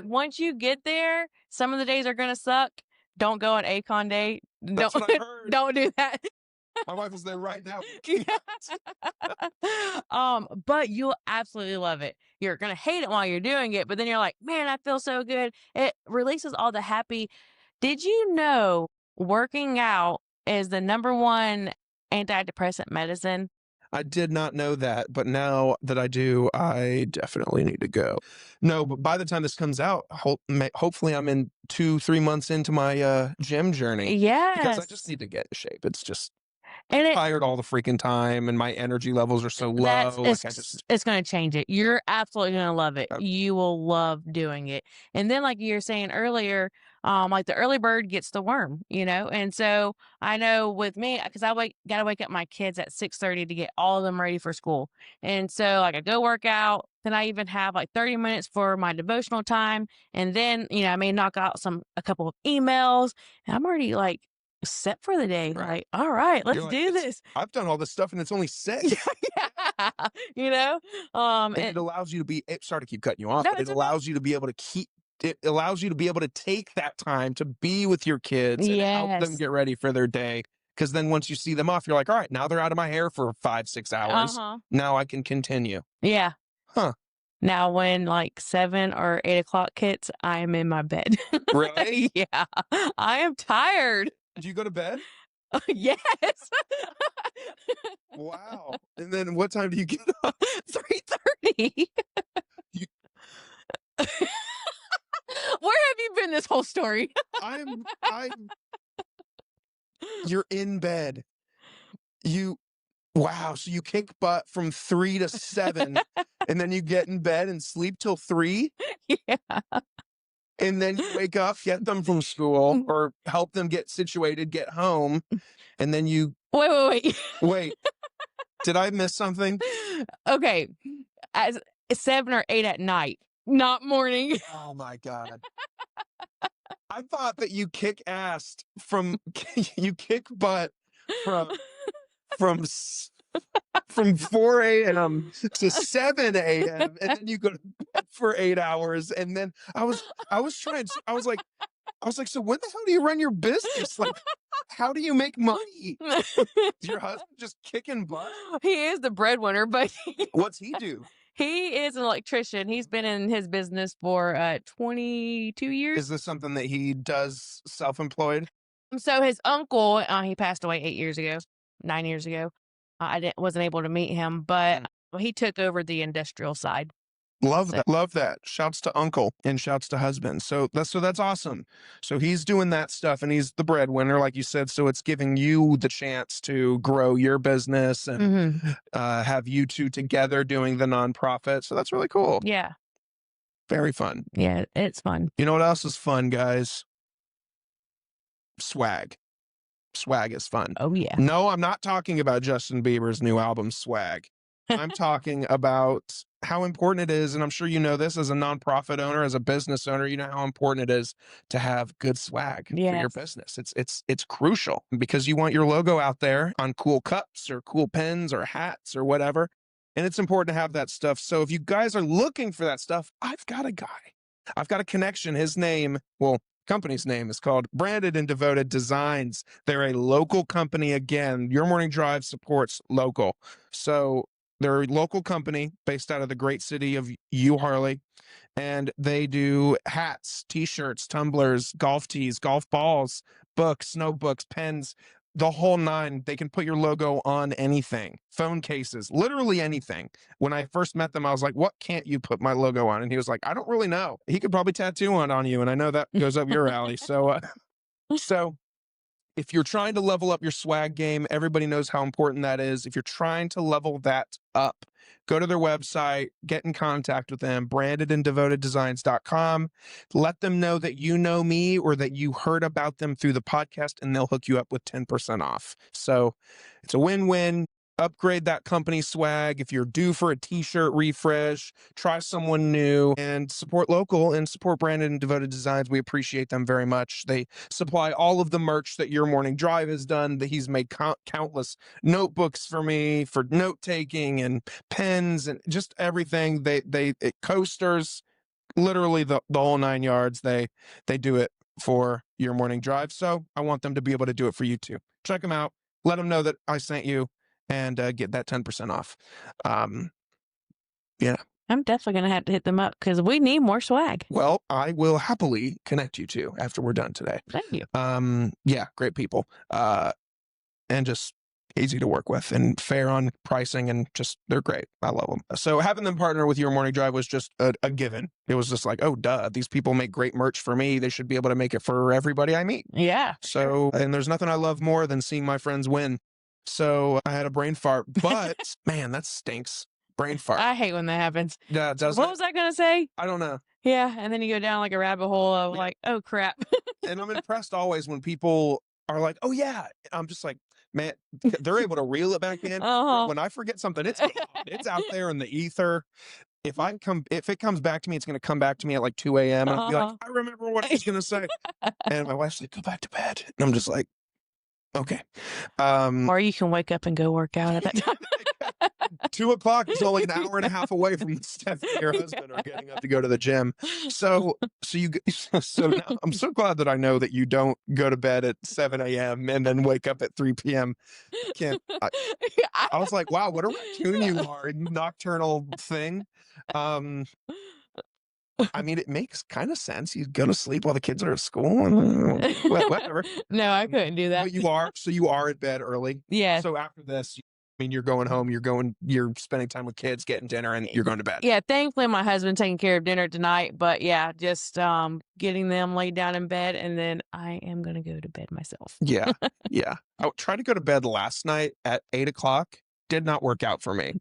Look, once you get there, some of the days are gonna suck. Don't go on Acon day. That's Don't what I heard. don't do that. My wife is there right now. But you'll absolutely love it. You're gonna hate it while you're doing it, but then you're like, man, I feel so good. It releases all the happy. Did you know working out is the #1 antidepressant medicine? I did not know that, but now that I do, I definitely need to go. No, but by the time this comes out, hopefully I'm in 2-3 months into my gym journey. Because I just Yes. need to get in shape. It's just And tired all the freaking time, and my energy levels are so that's low. Like I just it's gonna change it. You're absolutely gonna love it. Okay. You will love doing it. And then like you were saying earlier, like the early bird gets the worm, And so I know with me, because gotta wake up my kids at 6:30 to get all of them ready for school. And so like I go work out, then I even have like 30 minutes for my devotional time. And then, I may knock out a couple of emails, and I'm already like set for the day. Right. Like, all right, let's You're like, do this. I've done all this stuff, and it's only 6. Yeah, you know? And it allows you to be sorry to keep cutting you off, No, but it it's okay. allows you to be able to it allows you to be able to take that time to be with your kids and help them Yes. get ready for their day. Because then once you see them off, you're like, all right, now they're out of my hair for 5-6 hours. Uh-huh. Now I can continue. Yeah. Huh. Now when like 7 or 8 o'clock hits, I am in my bed. Really? Yeah. I am tired. Do you go to bed? Yes. Wow. And then what time do you get up? 3:30. You- Where have you been this whole story? I'm you're in bed. Wow, so you kick butt from 3 to 7 and then you get in bed and sleep till 3? Yeah. and then you wake up, get them from school, or help them get situated, get home, and then you Wait. wait. Did I miss something? Okay, as 7 or 8 at night, not morning. Oh my God. I thought that you kick ass from you kick butt from from s- from 4 a.m. to 7 a.m. and then you go to bed for 8 hours. And then I was trying to, I was like, so when the hell do you run your business? Like, how do you make money? Is your husband just kicking butt? He is the breadwinner, but What's he do? he is an electrician. He's been in his business for 22 years. Is this something that he does self-employed? So his uncle, he passed away 9 years ago. Wasn't able to meet him, but he took over the industrial side. Love that. Love that. Shouts to uncle and shouts to husband. So that's awesome. So he's doing that stuff and he's the breadwinner, like you said. So it's giving you the chance to grow your business and have you two together doing the nonprofit. So that's really cool. Yeah. Very fun. Yeah, it's fun. You know what else is fun, guys? Swag. Swag is fun. Oh, yeah. No, I'm not talking about Justin Bieber's new album, Swag. I'm talking about how important it is, and I'm sure you know this as a nonprofit owner, as a business owner, you know how important it is to have good swag for your business. It's crucial because you want your logo out there on cool cups or cool pens or hats or whatever, and it's important to have that stuff. So if you guys are looking for that stuff, I've got a guy. I've got a connection. His name, company's name is called Branded and Devoted Designs. They're a local company. Again, Your Morning Drive supports local. So they're a local company based out of the great city of Harley, and they do hats, t-shirts, tumblers, golf tees, golf balls, books, notebooks, pens, the whole nine. They can put your logo on anything, phone cases, literally anything. When I first met them, I was like, what can't you put my logo on? And he was like, I don't really know. He could probably tattoo one on you. And I know that goes up your alley. So if you're trying to level up your swag game, everybody knows how important that is. If you're trying to level that up, go to their website, get in contact with them, brandedanddevoteddesigns.com. Let them know that you know me or that you heard about them through the podcast, and they'll hook you up with 10% off. So it's a win-win. Upgrade that company swag. If you're due for a t-shirt refresh, try someone new and support local and support Branded and Devoted Designs. We appreciate them very much. They supply all of the merch that Your Morning Drive has done. That he's made countless notebooks for me for note taking and pens and just everything. Coasters, literally the whole 9 yards. They do it for Your Morning Drive. So I want them to be able to do it for you too. Check them out. Let them know that I sent you. And get that 10% off. Yeah. I'm definitely going to have to hit them up because we need more swag. Well, I will happily connect you two after we're done today. Thank you. Yeah, great people. And just easy to work with and fair on pricing and just, they're great. I love them. So having them partner with Your Morning Drive was just a given. It was just like, oh, duh, these people make great merch for me. They should be able to make it for everybody I meet. Yeah. So, and there's nothing I love more than seeing my friends win. So I had a brain fart, but man, that stinks. Brain fart. I hate when that happens. Yeah, does What was I going to say? I don't know. Yeah, and then you go down like a rabbit hole of like, oh crap. And I'm impressed always when people are like, oh yeah. I'm just like, man, they're able to reel it back in. When I forget something, it's gone. It's out there in the ether. If it comes back to me, it's going to come back to me at like 2 a.m. and I'll be like, I remember what I was going to say. And my wife's like, go back to bed. And I'm just like, okay. Or you can wake up and go work out at that time. 2 o'clock is only an hour and a half away from Stephanie and her husband are getting up to go to the gym. So now I'm so glad that I know that you don't go to bed at 7 a.m. and then wake up at 3 p.m. I was like, wow, what a raccoon you are, nocturnal thing. I mean, it makes kind of sense. You go to sleep while the kids are at school. Whatever. No, I couldn't do that. But you are at bed early. Yeah. So after this, you're going home, you're spending time with kids, getting dinner, and you're going to bed. Yeah, thankfully my husband taking care of dinner tonight, but yeah, just getting them laid down in bed, and then I am going to go to bed myself. Yeah. I tried to go to bed last night at 8 o'clock. Did not work out for me.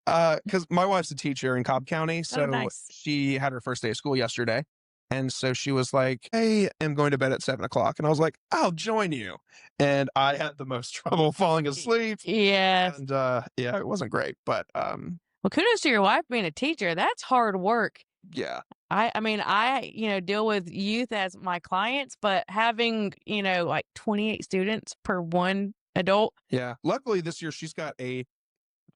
Because my wife's a teacher in Cobb County, so nice. she had her first day of school yesterday. And so she was like, "Hey, I'm going to bed at 7 o'clock." And I was like, "I'll join you." And I had the most trouble falling asleep. Yes. And yeah, it wasn't great, but Well, kudos to your wife being a teacher. That's hard work. yeah. I mean, deal with youth as my clients, but having, like 28 students per one adult. Yeah. Luckily this year she's got a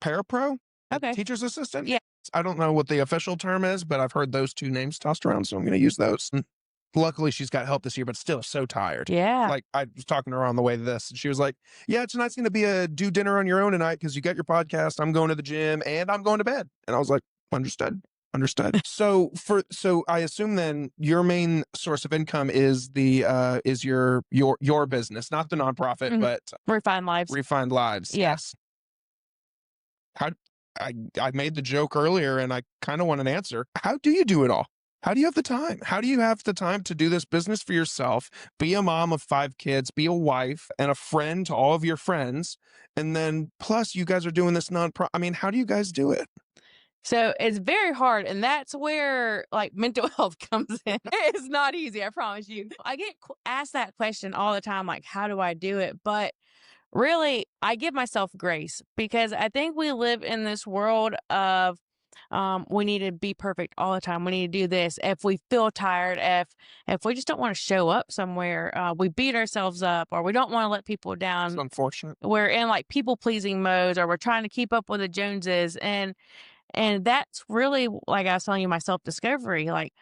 parapro, a Okay. teacher's assistant. Yeah. I don't know what the official term is, but I've heard those two names tossed around, so I'm going to use those. And luckily, she's got help this year, but still so tired. Yeah. Like I was talking to her on the way to this, and she was like, "Yeah, tonight's going to be a do dinner on your own tonight because you got your podcast. I'm going to the gym and I'm going to bed." And I was like, "Understood." Understood. So I assume then your main source of income is is your business, not the nonprofit, but Refined Lives. Refined Lives. Yeah. Yes. How I made the joke earlier and I kind of want an answer. How do you do it all? How do you have the time? How do you have the time to do this business for yourself, be a mom of 5 kids, be a wife and a friend to all of your friends, and then plus you guys are doing this nonprofit? I mean, how do you guys do it? So it's very hard, and that's where like mental health comes in. It's not easy, I promise you. I get asked that question all the time, like, how do I do it? But really, I give myself grace because I think we live in this world of we need to be perfect all the time. We need to do this. If we feel tired, if we just don't want to show up somewhere, we beat ourselves up, or we don't want to let people It's down. unfortunate. We're in like people pleasing modes, or we're trying to keep up with the Joneses, and that's really, like I was telling you, my self discovery. Like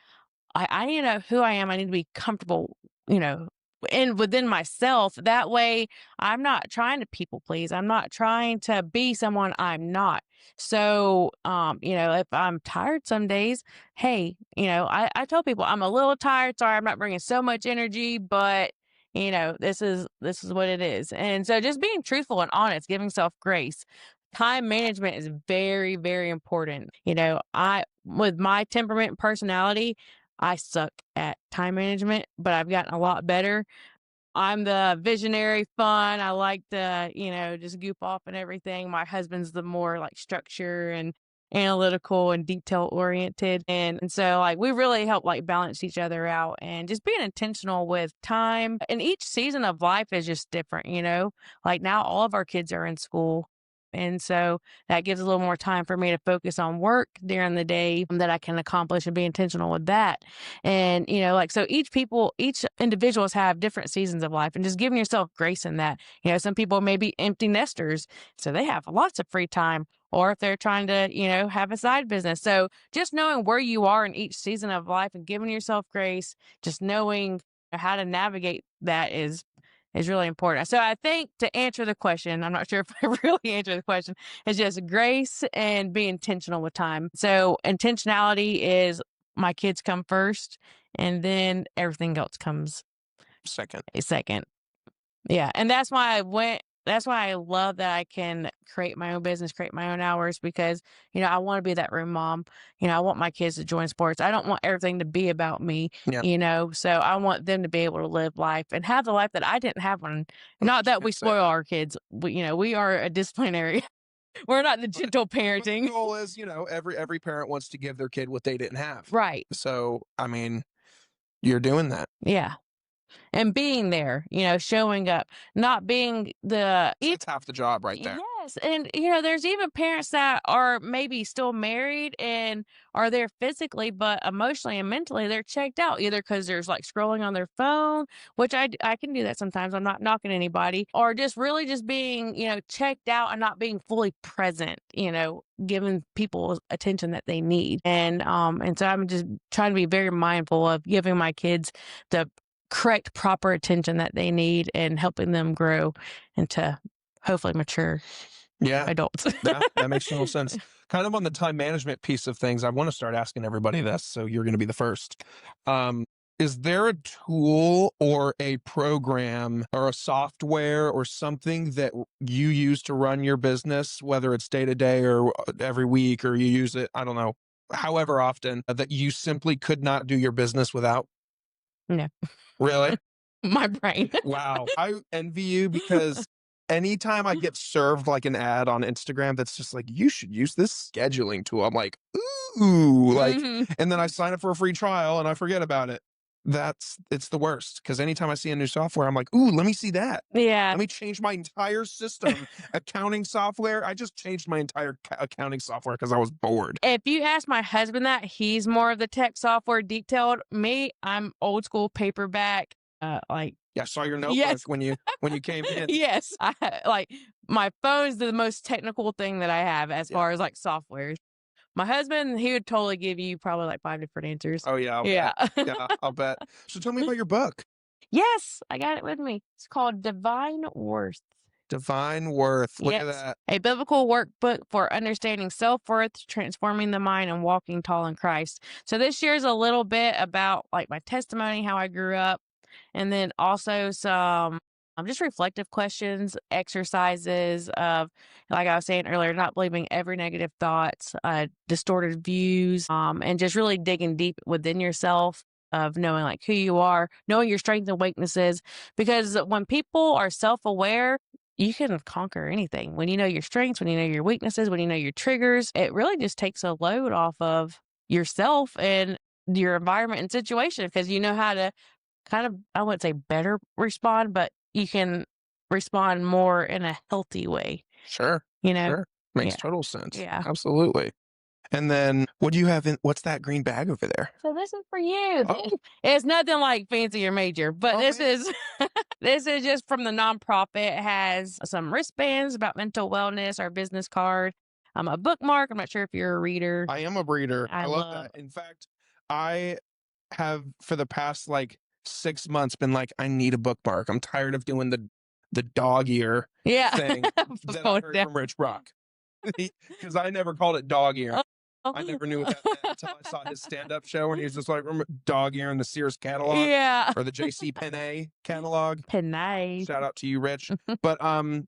I need to know who I am. I need to be comfortable, you know, within myself. That way I'm not trying to people please. I'm not trying to be someone I'm not. So, if I'm tired some days, hey, I tell people I'm a little tired. Sorry, I'm not bringing so much energy, but this is what it is. And so just being truthful and honest, giving self grace. Time management is very, very important. With my temperament and personality, I suck at time management, but I've gotten a lot better. I'm the visionary fun. I like to, just goof off and everything. My husband's the more like structure and analytical and detail oriented. And so like we really help like balance each other out and just being intentional with time. And each season of life is just different. Like now all of our kids are in school. And so that gives a little more time for me to focus on work during the day that I can accomplish and be intentional with that. And, so each individuals have different seasons of life and just giving yourself grace in that. Some people may be empty nesters, so they have lots of free time, or if they're trying to, have a side business. So just knowing where you are in each season of life and giving yourself grace, just knowing how to navigate that is really important. So I think to answer the question, I'm not sure if I really answered the question, is just grace and be intentional with time. So intentionality is my kids come first and then everything else comes Second. a second. Yeah. And that's why I love that I can create my own business, create my own hours because, I want to be that room mom. I want my kids to join sports. I don't want everything to be about me, so I want them to be able to live life and have the life that I didn't have when, not that we spoil our kids. We are a disciplinary. We're not the gentle parenting. The goal is, every parent wants to give their kid what they didn't have. Right. So, I mean, you're doing that. Yeah. And being there, showing up, not being It's half the job right there. Yes. And, there's even parents that are maybe still married and are there physically, but emotionally and mentally they're checked out either because there's like scrolling on their phone, which I can do that sometimes. I'm not knocking anybody, or just really just being, checked out and not being fully present, giving people attention that they need. And so I'm just trying to be very mindful of giving my kids the correct, proper attention that they need and helping them grow into hopefully mature adults. That makes total sense. Kind of on the time management piece of things, I want to start asking everybody this, so you're going to be the first. Is there a tool or a program or a software or something that you use to run your business, whether it's day to day or every week, or you use it, I don't know, however often, that you simply could not do your business without? No. Really? My brain. Wow. I envy you because anytime I get served like an ad on Instagram that's just like, you should use this scheduling tool, I'm like, ooh, ooh, like, Mhm. and then I sign up for a free trial and I forget about it. It's the worst because anytime I see a new software, I'm like, ooh, let me see that. Yeah. Let me change my entire system. Accounting software. I just changed my entire accounting software because I was bored. If you ask my husband that, he's more of the tech software detailed. Me, I'm old school paperback. Like Yeah, I saw your notebook yes, when you came in. yes. Like my phone's the most technical thing that I have as Yeah. far as like software. My husband, he would totally give you probably like 5 different answers. Oh yeah, I'll Yeah. bet. Yeah, I'll bet. So tell me about your book, Yes, I got it with me. It's called Divine Worth. Divine Worth. Look at Yes, that. a biblical workbook for understanding self-worth, transforming the mind, and walking tall in Christ. So this year's a little bit about like my testimony, how I grew up, and then also some just reflective questions, exercises of, like I was saying earlier, not believing every negative thoughts, distorted views, and just really digging deep within yourself of knowing like who you are, knowing your strengths and weaknesses. Because when people are self-aware, you can conquer anything. When you know your strengths, when you know your weaknesses, when you know your triggers, it really just takes a load off of yourself and your environment and situation because you know how to kind of, I wouldn't say better respond, but you can respond more in a healthy way, Sure, you know? sure. Makes Yeah. total sense. Yeah. Absolutely. And then what do you have in what's that green bag over there? So this is for you. Oh, It's nothing like fancy or major, but oh this man. is this is just from the nonprofit. It has some wristbands about mental wellness, our business card, a bookmark. I'm not sure if you're a reader. I am a breeder. I I love love. that. In fact, I have for the past like 6 months been like, I need a bookmark. I'm tired of doing the dog ear Yeah. thing that I Going heard down. from Rich Rock. Because I never called it dog ear. I Oh. never knew what that meant until I saw his stand-up show when he was just like, remember dog ear in the Sears catalog Yeah. or the JC Penney catalog. Penay. Shout out to you, Rich. But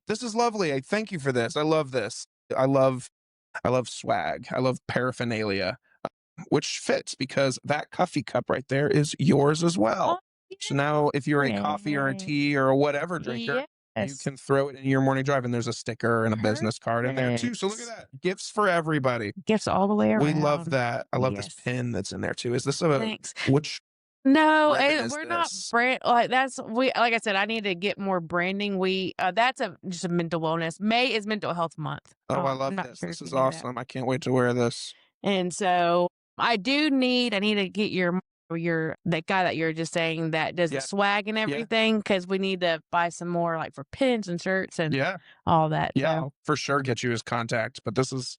this is lovely. I thank you for this. I love this. I love swag. I love paraphernalia, which fits because that coffee cup right there is yours as Oh, well. So now if you're a coffee or a yeah. tea or a whatever drinker, you Yes. can throw it in your morning drive and there's a sticker and a business card in there too. So look at Perfect. that. Gifts for everybody. Gifts all the way We love around. that. I love this Yes. pin that's in there too. Is this a Thanks. which No, ribbon is we're not this? brand like that's we like I said, I need to get more branding. We that's a just a mental wellness. May is mental health month. Oh, I I'm love not this. sure if This you is knew that. awesome. I can't wait to wear this. And so I need to get your that guy that you were just saying that does the Yeah. swag and Yeah. everything because we need to buy some more like for pins and shirts and Yeah. all that. Yeah. So I'll for sure get you his contact. But this is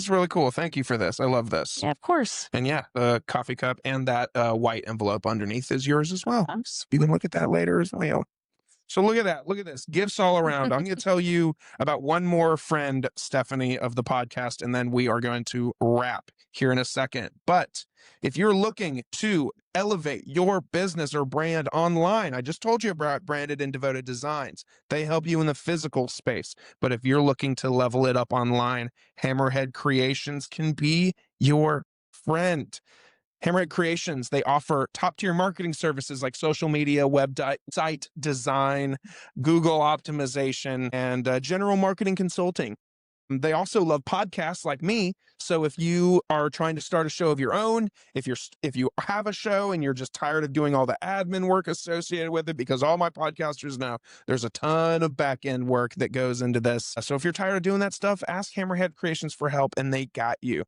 really cool. Thank you for this. I love this. yeah, of course. And yeah, the coffee cup and that white envelope underneath is yours as well. I'm You can look at that later as well. So look at that. Look at this. Gifts all around. I'm going to tell you about one more friend, Stephanie, of the podcast, and then we are going to wrap here in a second. But if you're looking to elevate your business or brand online, I just told you about Branded and Devoted Designs. They help you in the physical space. But if you're looking to level it up online, Hammerhead Creations can be your friend. Hammerhead Creations, they offer top-tier marketing services like social media, site design, Google optimization, and general marketing consulting. They also love podcasts like me. So if you are trying to start a show of your own, if you have a show and you're just tired of doing all the admin work associated with it, because all my podcasters know there's a ton of back end work that goes into this. So if you're tired of doing that stuff, ask Hammerhead Creations for help, and they got you.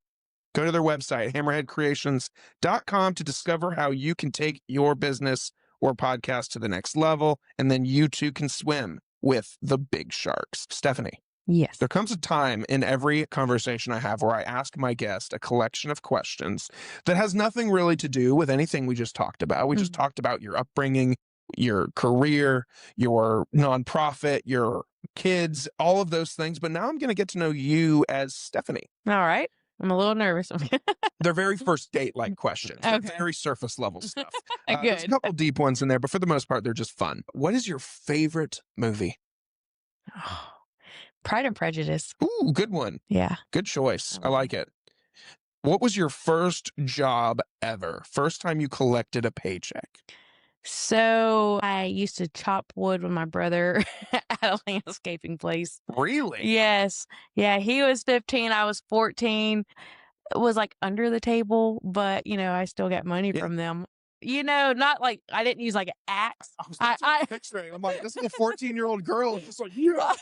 Go to their website, hammerheadcreations.com, to discover how you can take your business or podcast to the next level, and then you too can swim with the big sharks. Stephanie, Yes. there comes a time in every conversation I have where I ask my guest a collection of questions that has nothing really to do with anything we just talked about. We just talked about your upbringing, your career, your nonprofit, your kids, all of those things. But now I'm going to get to know you as Stephanie. All right. I'm a little nervous. They're very first date like questions. They're Okay. very surface level stuff. There's a Good. couple deep ones in there, but for the most part, they're just fun. What is your favorite movie? Pride and Prejudice. Ooh, good one. Yeah. Good choice. I love like it. What was your first job ever? First time you collected a paycheck? So I used to chop wood with my brother at a landscaping place. Really? Yes. Yeah. He was 15. I was 14. was like under the table, but I still got money Yeah. from them. Not like I didn't use like an axe. I was picturing. I'm like, this little 14-year-old girl is just like, yeah.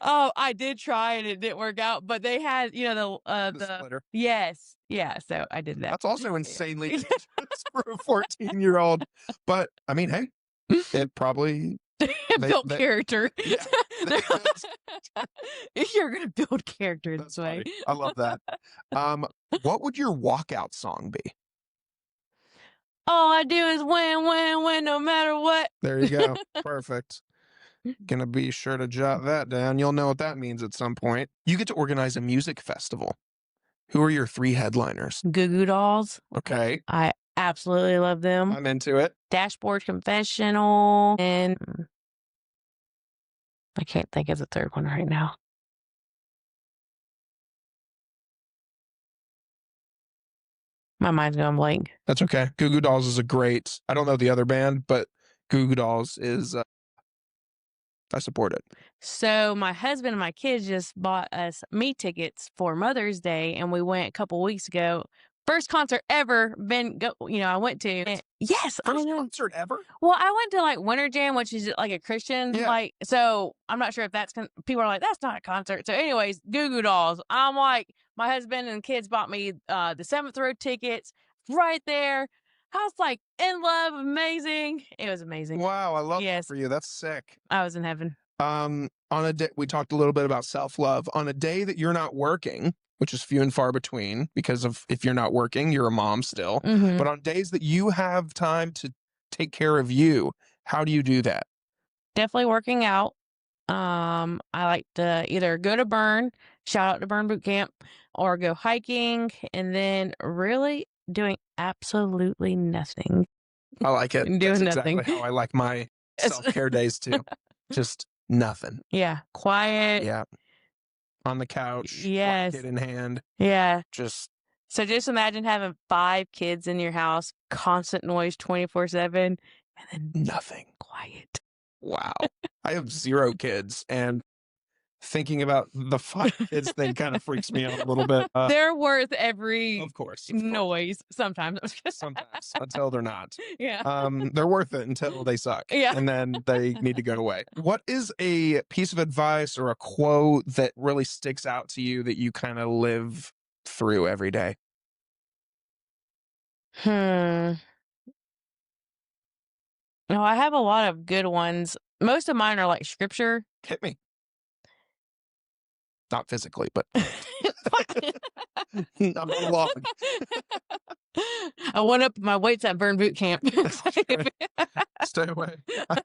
Oh, I did try and it didn't work out, but they had, The splitter. yes. Yeah, so I did that. That's also insanely dangerous for a 14-year-old. But I mean, hey, it probably built character. Yeah. You're gonna build character That's this way. funny. I love that. What would your walkout song be? All I do is win, win, win, no matter what. There you go. Perfect. Gonna be sure to jot that down. You'll know what that means at some point. You get to organize a music festival. Who are your 3 headliners? Goo Goo Dolls. Okay. I absolutely love them. I'm into it. Dashboard Confessional, and I can't think of the third one right now. My mind's going blank. That's okay. Goo Goo Dolls is a great, I don't know the other band, but Goo Goo Dolls is, I support it. So my husband and my kids just bought us me tickets for Mother's Day, and we went a couple weeks ago. First concert ever I went to. Yes, I First know. concert ever? Well, I went to like Winter Jam, which is like a Christian, so I'm not sure if people are like, that's not a concert. So anyways, Goo Goo Dolls. I'm like, my husband and kids bought me the 7th row tickets right there. I was like in love, amazing. It was amazing. Wow, I love that for you. That's sick. I was in heaven. On a day, we talked a little bit about self-love. On a day that you're not working, which is few and far between because of if you're not working, you're a mom still. Mhm. But on days that you have time to take care of you, how do you do that? Definitely working out. I like to either go to Burn, shout out to Burn Boot Camp, or go hiking, and then really doing absolutely nothing. I like it. Doing That's nothing. exactly how I like my self-care days too. Just nothing. Yeah, quiet. Yeah. On the couch, Yes. blanket in hand. Yeah. So just imagine having 5 kids in your house, constant noise 24/7, and then nothing. Quiet. Wow. I have 0 kids, and thinking about the 5 kids thing kind of freaks me out a little bit. They're worth every Of course. noise sometimes. Sometimes, until they're not. Yeah. They're worth it until they suck. Yeah. And then they need to go away. What is a piece of advice or a quote that really sticks out to you that you kind of live through every day? No, I have a lot of good ones. Most of mine are like scripture. Hit me. Not physically, but I'm not along. I went up my weights at Burn Boot Camp. Stay away. I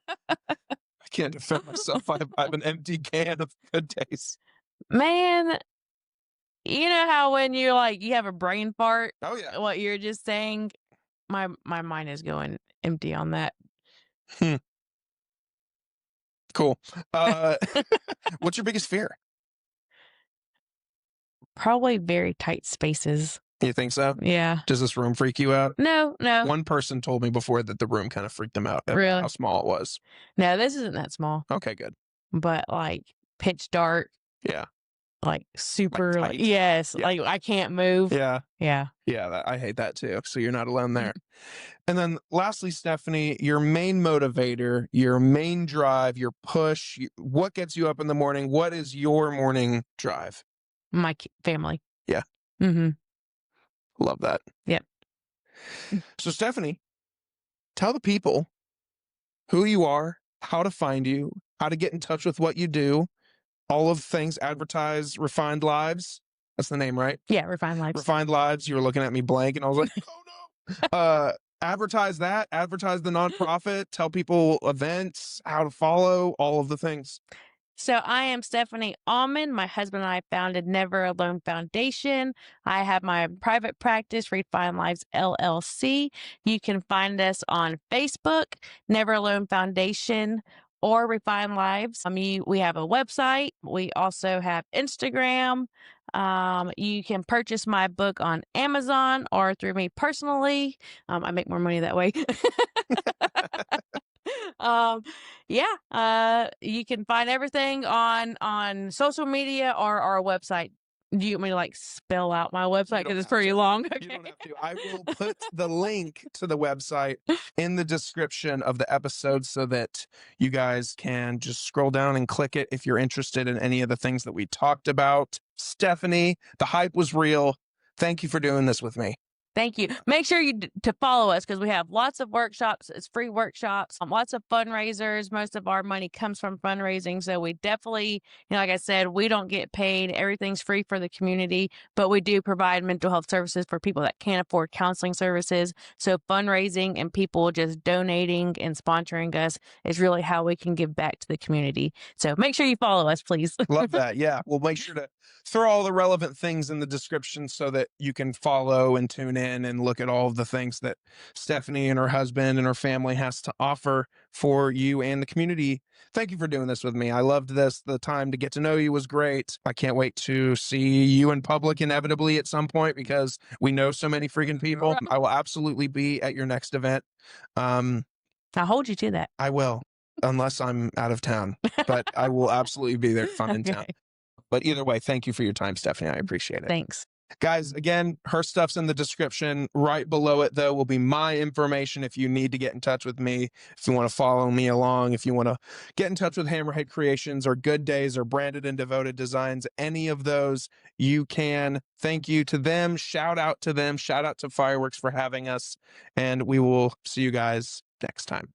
can't defend myself. I have an empty can of Good Days. Man, you know how when you have a brain fart? Oh yeah. What you're just saying? My mind is going empty on that. Cool. What's your biggest fear? Probably very tight spaces. You think so? Yeah. Does this room freak you out? No. One person told me before that the room kind of freaked them out at Really? how small it was. No, this isn't that small. Okay, good. But pitch dark. Yeah. Super. Tight. Yes. Yeah. I can't move. Yeah. Yeah. Yeah. I hate that too. So you're not alone there. And then lastly, Stephanie, your main motivator, your main drive, your push, what gets you up in the morning? What is your morning drive? My family. Yeah. Mm-hmm. Love that. Yep. So Stephanie, tell the people who you are, how to find you, how to get in touch with what you do, all of things advertise Refined Lives. That's the name, right? Yeah, Refined Lives. Refined Lives. You were looking at me blank and I was like, oh no. Advertise that, advertise the nonprofit, tell people events, how to follow, all of the things. So I am Stephanie Almond. My husband and I founded Never Alone Foundation. I have my private practice, Refined Lives LLC. You can find us on Facebook, Never Alone Foundation, or Refined Lives. We have a website. We also have Instagram. You can purchase my book on Amazon or through me personally. I make more money that way. um, yeah, you can find everything on social media or our website. Do you want me to like spell out my website because it's pretty long? You Okay. don't have to. I will put the link to the website in the description of the episode so that you guys can just scroll down and click it if you're interested in any of the things that we talked about. Stephanie, the hype was real. Thank you for doing this with me. Thank you. Make sure to follow us because we have lots of workshops. It's free workshops, lots of fundraisers. Most of our money comes from fundraising. So we definitely, like I said, we don't get paid. Everything's free for the community, but we do provide mental health services for people that can't afford counseling services. So fundraising and people just donating and sponsoring us is really how we can give back to the community. So make sure you follow us, please. Love that. Yeah. We'll make sure to throw all the relevant things in the description so that you can follow and tune in and look at all of the things that Stephanie and her husband and her family has to offer for you and the community. Thank you for doing this with me. I loved this. The time to get to know you was great. I can't wait to see you in public inevitably at some point because we know so many freaking people. Right. I will absolutely be at your next event. I'll hold you to that. I will, unless I'm out of town, but I will absolutely be there if I'm in town. Okay. But either way, thank you for your time, Stephanie. I appreciate it. Thanks. Guys, again, her stuff's in the description. Right below it, though, will be my information if you need to get in touch with me, if you want to follow me along, if you want to get in touch with Hammerhead Creations or Good Days or Branded and Devoted Designs, any of those, you can. Thank you to them. Shout out to them. Shout out to Fireworks for having us. And we will see you guys next time.